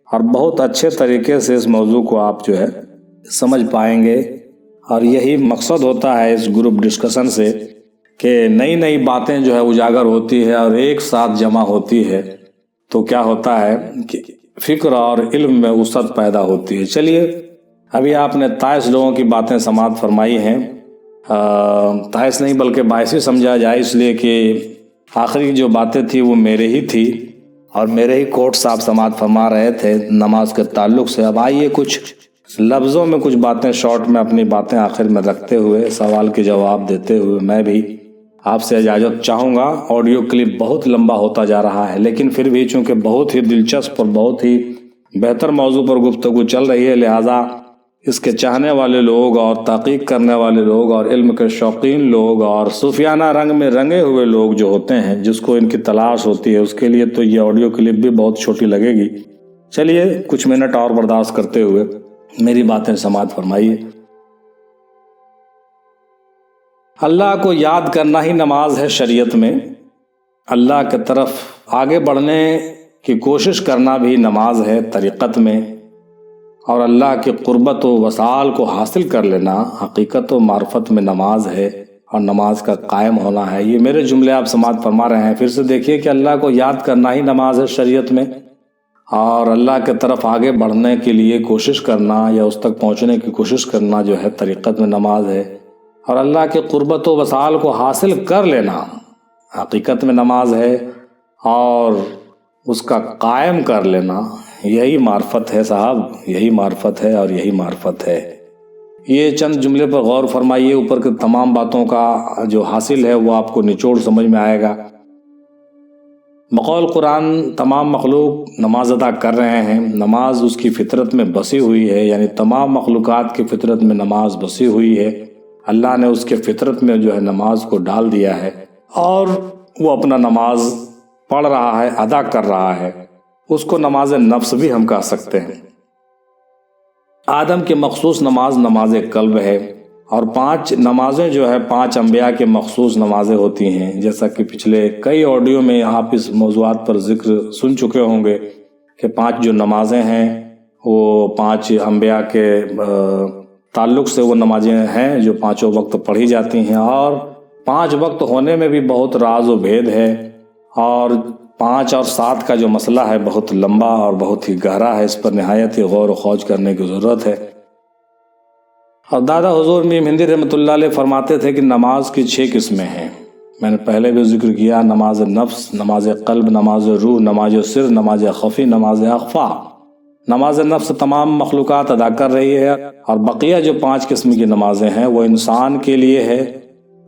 اور بہت اچھے طریقے سے اس موضوع کو آپ جو ہے سمجھ پائیں گے۔ اور یہی مقصد ہوتا ہے اس گروپ ڈسکشن سے، کہ نئی باتیں جو ہے اجاگر ہوتی ہے اور ایک ساتھ جمع ہوتی ہے، تو کیا ہوتا ہے کہ فکر اور علم میں وسعت پیدا ہوتی ہے۔ چلیے، ابھی آپ نے 23 لوگوں کی باتیں سماعت فرمائی ہیں، 23 نہیں بلکہ 22 ہی سمجھا جائے، اس لیے کہ آخری جو باتیں تھی وہ میرے ہی تھی اور میرے ہی کوٹس آپ سماعت فرما رہے تھے نماز کے تعلق سے۔ اب آئیے کچھ لفظوں میں کچھ باتیں شارٹ میں اپنی باتیں آخر میں رکھتے ہوئے، سوال کے جواب دیتے ہوئے میں بھی آپ سے اجازت چاہوں گا۔ آڈیو کلپ بہت لمبا ہوتا جا رہا ہے، لیکن پھر بھی چونکہ بہت ہی دلچسپ اور بہت ہی بہتر موضوع پر گفتگو چل رہی ہے، لہٰذا اس کے چاہنے والے لوگ اور تحقیق کرنے والے لوگ اور علم کے شوقین لوگ اور صوفیانہ رنگ میں رنگے ہوئے لوگ جو ہوتے ہیں، جس کو ان کی تلاش ہوتی ہے، اس کے لیے تو یہ آڈیو کلپ بھی بہت چھوٹی لگے گی۔ چلیے کچھ منٹ اور برداشت کرتے ہوئے میری باتیں سماعت فرمائیے۔ اللہ کو یاد کرنا ہی نماز ہے شریعت میں، اللہ کی طرف آگے بڑھنے کی کوشش کرنا بھی نماز ہے طریقت میں، اور اللہ کی قربت و وصال کو حاصل کر لینا حقیقت و معرفت میں نماز ہے، اور نماز کا قائم ہونا ہے۔ یہ میرے جملے آپ سماعت فرما رہے ہیں، پھر سے دیکھیے کہ اللہ کو یاد کرنا ہی نماز ہے شریعت میں، اور اللہ کی طرف آگے بڑھنے کے لیے کوشش کرنا یا اس تک پہنچنے کی کوشش کرنا جو ہے طریقت میں نماز ہے، اور اللہ کے قربت و وصال کو حاصل کر لینا حقیقت میں نماز ہے، اور اس کا قائم کر لینا یہی معرفت ہے صاحب، یہی معرفت ہے اور یہی معرفت ہے۔ یہ چند جملے پر غور فرمائیے، اوپر کے تمام باتوں کا جو حاصل ہے وہ آپ کو نچوڑ سمجھ میں آئے گا۔ بقول قرآن تمام مخلوق نماز ادا کر رہے ہیں، نماز اس کی فطرت میں بسی ہوئی ہے، یعنی تمام مخلوقات کی فطرت میں نماز بسی ہوئی ہے۔ اللہ نے اس کے فطرت میں جو ہے نماز کو ڈال دیا ہے، اور وہ اپنا نماز پڑھ رہا ہے، ادا کر رہا ہے۔ اس کو نماز نفس بھی ہم کہہ سکتے ہیں۔ آدم کی مخصوص نماز نماز قلب ہے، اور 5 نمازیں جو ہے 5 انبیاء کے مخصوص نمازیں ہوتی ہیں، جیسا کہ پچھلے کئی آڈیو میں آپ اس موضوعات پر ذکر سن چکے ہوں گے کہ 5 جو نمازیں ہیں وہ 5 انبیاء کے تعلق سے وہ نمازیں ہیں جو 5 وقت پڑھی جاتی ہیں، اور 5 وقت ہونے میں بھی بہت راز و بھید ہے، اور 5 اور 7 کا جو مسئلہ ہے بہت لمبا اور بہت ہی گہرا ہے، اس پر نہایت ہی غور و خوض کرنے کی ضرورت ہے۔ اور دادا حضور میم ہندی رحمۃ اللہ علیہ فرماتے تھے کہ نماز کی 6 قسمیں ہیں. میں نے پہلے بھی ذکر کیا: نماز نفس، نماز قلب، نماز روح، نماز سر، نماز خفی، نماز اخفا. نماز نفس تمام مخلوقات ادا کر رہی ہے، اور بقیہ جو 5 قسم کی نمازیں ہیں وہ انسان کے لیے ہے،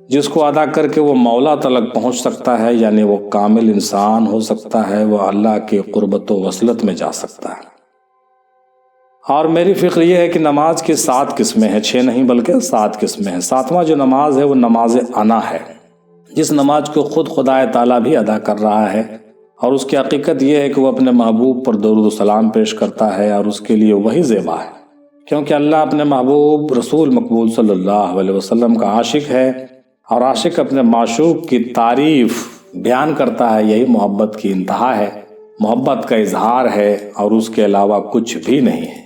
جس کو ادا کر کے وہ مولا تلک پہنچ سکتا ہے، یعنی وہ کامل انسان ہو سکتا ہے، وہ اللہ کی قربت و وصلت میں جا سکتا ہے. اور میری فکر یہ ہے کہ نماز کی 7 قسمیں ہیں، 6 نہیں بلکہ 7 قسمیں ہیں. 7واں جو نماز ہے وہ نماز انا ہے، جس نماز کو خود خدا تعالیٰ بھی ادا کر رہا ہے، اور اس کی حقیقت یہ ہے کہ وہ اپنے محبوب پر درود و سلام پیش کرتا ہے، اور اس کے لیے وہی زیبا ہے، کیونکہ اللہ اپنے محبوب رسول مقبول صلی اللہ علیہ وسلم کا عاشق ہے، اور عاشق اپنے معشوق کی تعریف بیان کرتا ہے. یہی محبت کی انتہا ہے، محبت کا اظہار ہے، اور اس کے علاوہ کچھ بھی نہیں ہے.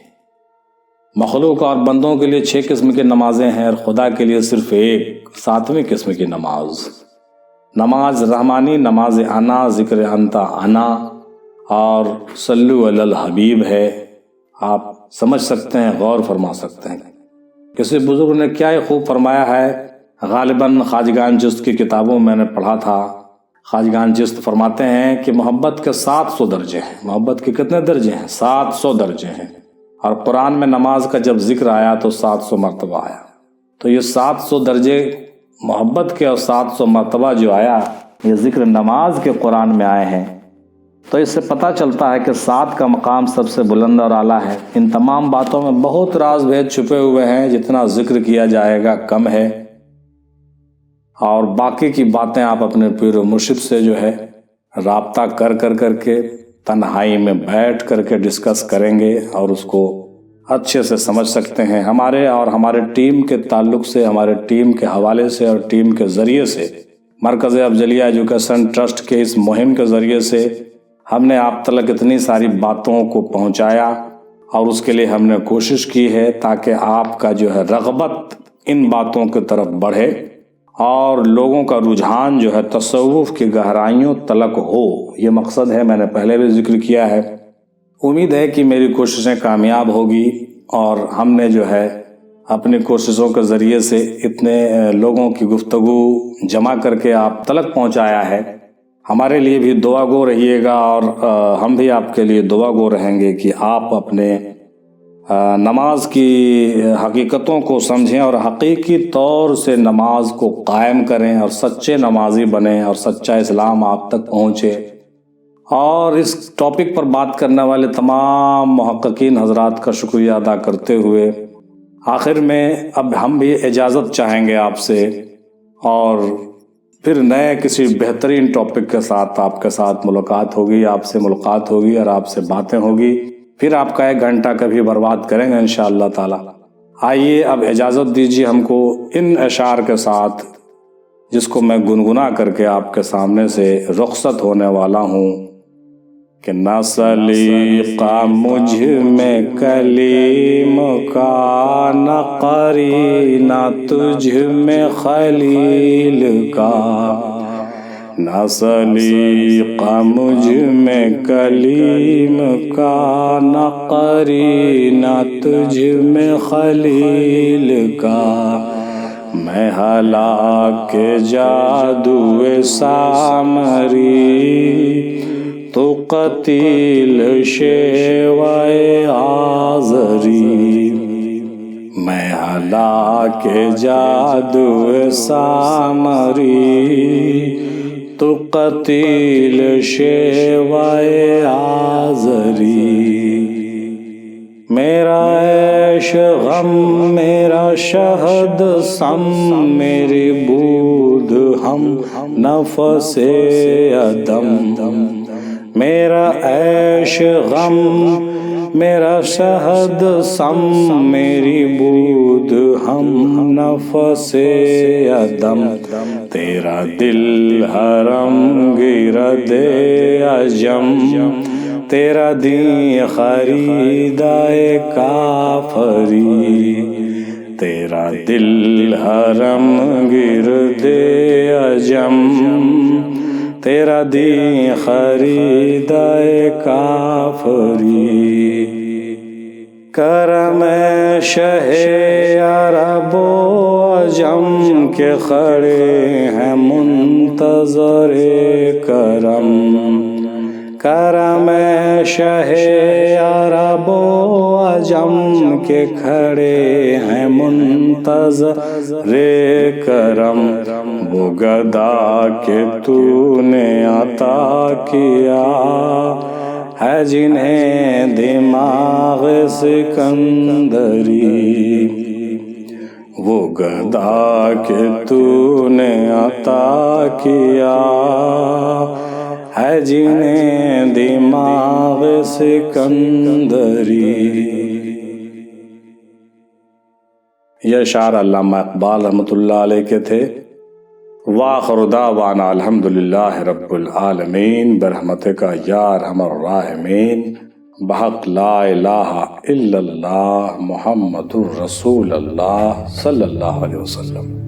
مخلوق اور بندوں کے لیے 6 قسم کی نمازیں ہیں، اور خدا کے لیے صرف ایک 7ویں قسم کی نماز، نماز رحمانی، نماز انا، ذکر انتا انا اور صلو علی الحبیب ہے. آپ سمجھ سکتے ہیں، غور فرما سکتے ہیں. کسی بزرگ نے کیا خوب فرمایا ہے، غالباً خواجگان چست کی کتابوں میں نے پڑھا تھا. خواجگان چست فرماتے ہیں کہ محبت کے 700 درجے ہیں. محبت کے کتنے درجے ہیں؟ 700 درجے ہیں. اور قرآن میں نماز کا جب ذکر آیا تو 700 مرتبہ آیا. تو یہ 700 درجے محبت کے اور 700 مرتبہ جو آیا، یہ ذکر نماز کے قرآن میں آئے ہیں. تو اس سے پتہ چلتا ہے کہ 7 کا مقام سب سے بلند اور اعلیٰ ہے. ان تمام باتوں میں بہت راز بھید چھپے ہوئے ہیں، جتنا ذکر کیا جائے گا کم ہے. اور باقی کی باتیں آپ اپنے پیر و مرشد سے جو ہے رابطہ کر کے تنہائی میں بیٹھ کر کے ڈسکس کریں گے، اور اس کو اچھے سے سمجھ سکتے ہیں. ہمارے اور ہمارے ٹیم کے تعلق سے، ہمارے ٹیم کے حوالے سے اور ٹیم کے ذریعے سے، مرکز افضلیہ ایجوکیشن ٹرسٹ کے اس مہم کے ذریعے سے ہم نے آپ تلک اتنی ساری باتوں کو پہنچایا، اور اس کے لیے ہم نے کوشش کی ہے تاکہ آپ کا جو ہے رغبت ان باتوں کی طرف بڑھے، اور لوگوں کا رجحان جو ہے تصوف کی گہرائیوں تلک ہو. یہ مقصد ہے، میں نے پہلے بھی ذکر کیا ہے. امید ہے کہ میری کوششیں کامیاب ہوگی، اور ہم نے جو ہے اپنی کوششوں کے ذریعے سے اتنے لوگوں کی گفتگو جمع کر کے آپ تلک پہنچایا ہے. ہمارے لیے بھی دعا گو رہیے گا، اور ہم بھی آپ کے لیے دعا گو رہیں گے کہ آپ اپنے نماز کی حقیقتوں کو سمجھیں، اور حقیقی طور سے نماز کو قائم کریں، اور سچے نمازی بنیں، اور سچا اسلام آپ تک پہنچے. اور اس ٹاپک پر بات کرنے والے تمام محققین حضرات کا شکریہ ادا کرتے ہوئے آخر میں اب ہم بھی اجازت چاہیں گے آپ سے، اور پھر نئے کسی بہترین ٹاپک کے ساتھ آپ کے ساتھ ملاقات ہوگی، آپ سے ملاقات ہوگی اور آپ سے باتیں ہوگی. پھر آپ کا 1 گھنٹہ کبھی برباد کریں گے انشاءاللہ تعالی. آئیے اب اجازت دیجیے ہم کو ان اشعار کے ساتھ، جس کو میں گنگنا کر کے آپ کے سامنے سے رخصت ہونے والا ہوں کہ نہ سلیقہ مجھ میں کلیم کا، نہ قرینہ تجھ میں خلیل کا. نہ سلیقہ مجھ میں کلیم کا، نہ قرینہ تجھ میں خلیل کا. میں ہلاک جادو سامری، تو قتیل شیوہ آزری. میں ہلاک جادو سامری، تو قتیل شیوہ آزری. میرا عیش غم، میرا شہد سم، میری بود ہم نفس عدم. میرا عیش غم، میرا شہد سم، میری بود ہم نفس عدم. تیرا دل حرم گرد عجم، تیرا دین خریدائے کافری. تیرا دل حرم گرد عجم، تیرا دین خریدائے کافری. کرم شہ عرب و عجم کے کھڑے ہیں منتظر کرم، کرم شہ عرب و عجم کے کھڑے ہیں منتظر کرم، وہ گدا کہ تو نے عطا کیا ہے جنہیں دماغ سکندری، وہ گدا کہ تو نے عطا کیا ہے جنہیں دماغ سکندری۔ یہ اشعار علامہ اقبال رحمۃ اللہ علیہ کے تھے۔ وآخر دعوانا الحمدللہ رب العالمین برحمتک یا ارحم الراحمین، بحق لا الہ الا اللہ محمد الرسول اللہ صلی اللہ علیہ وسلم۔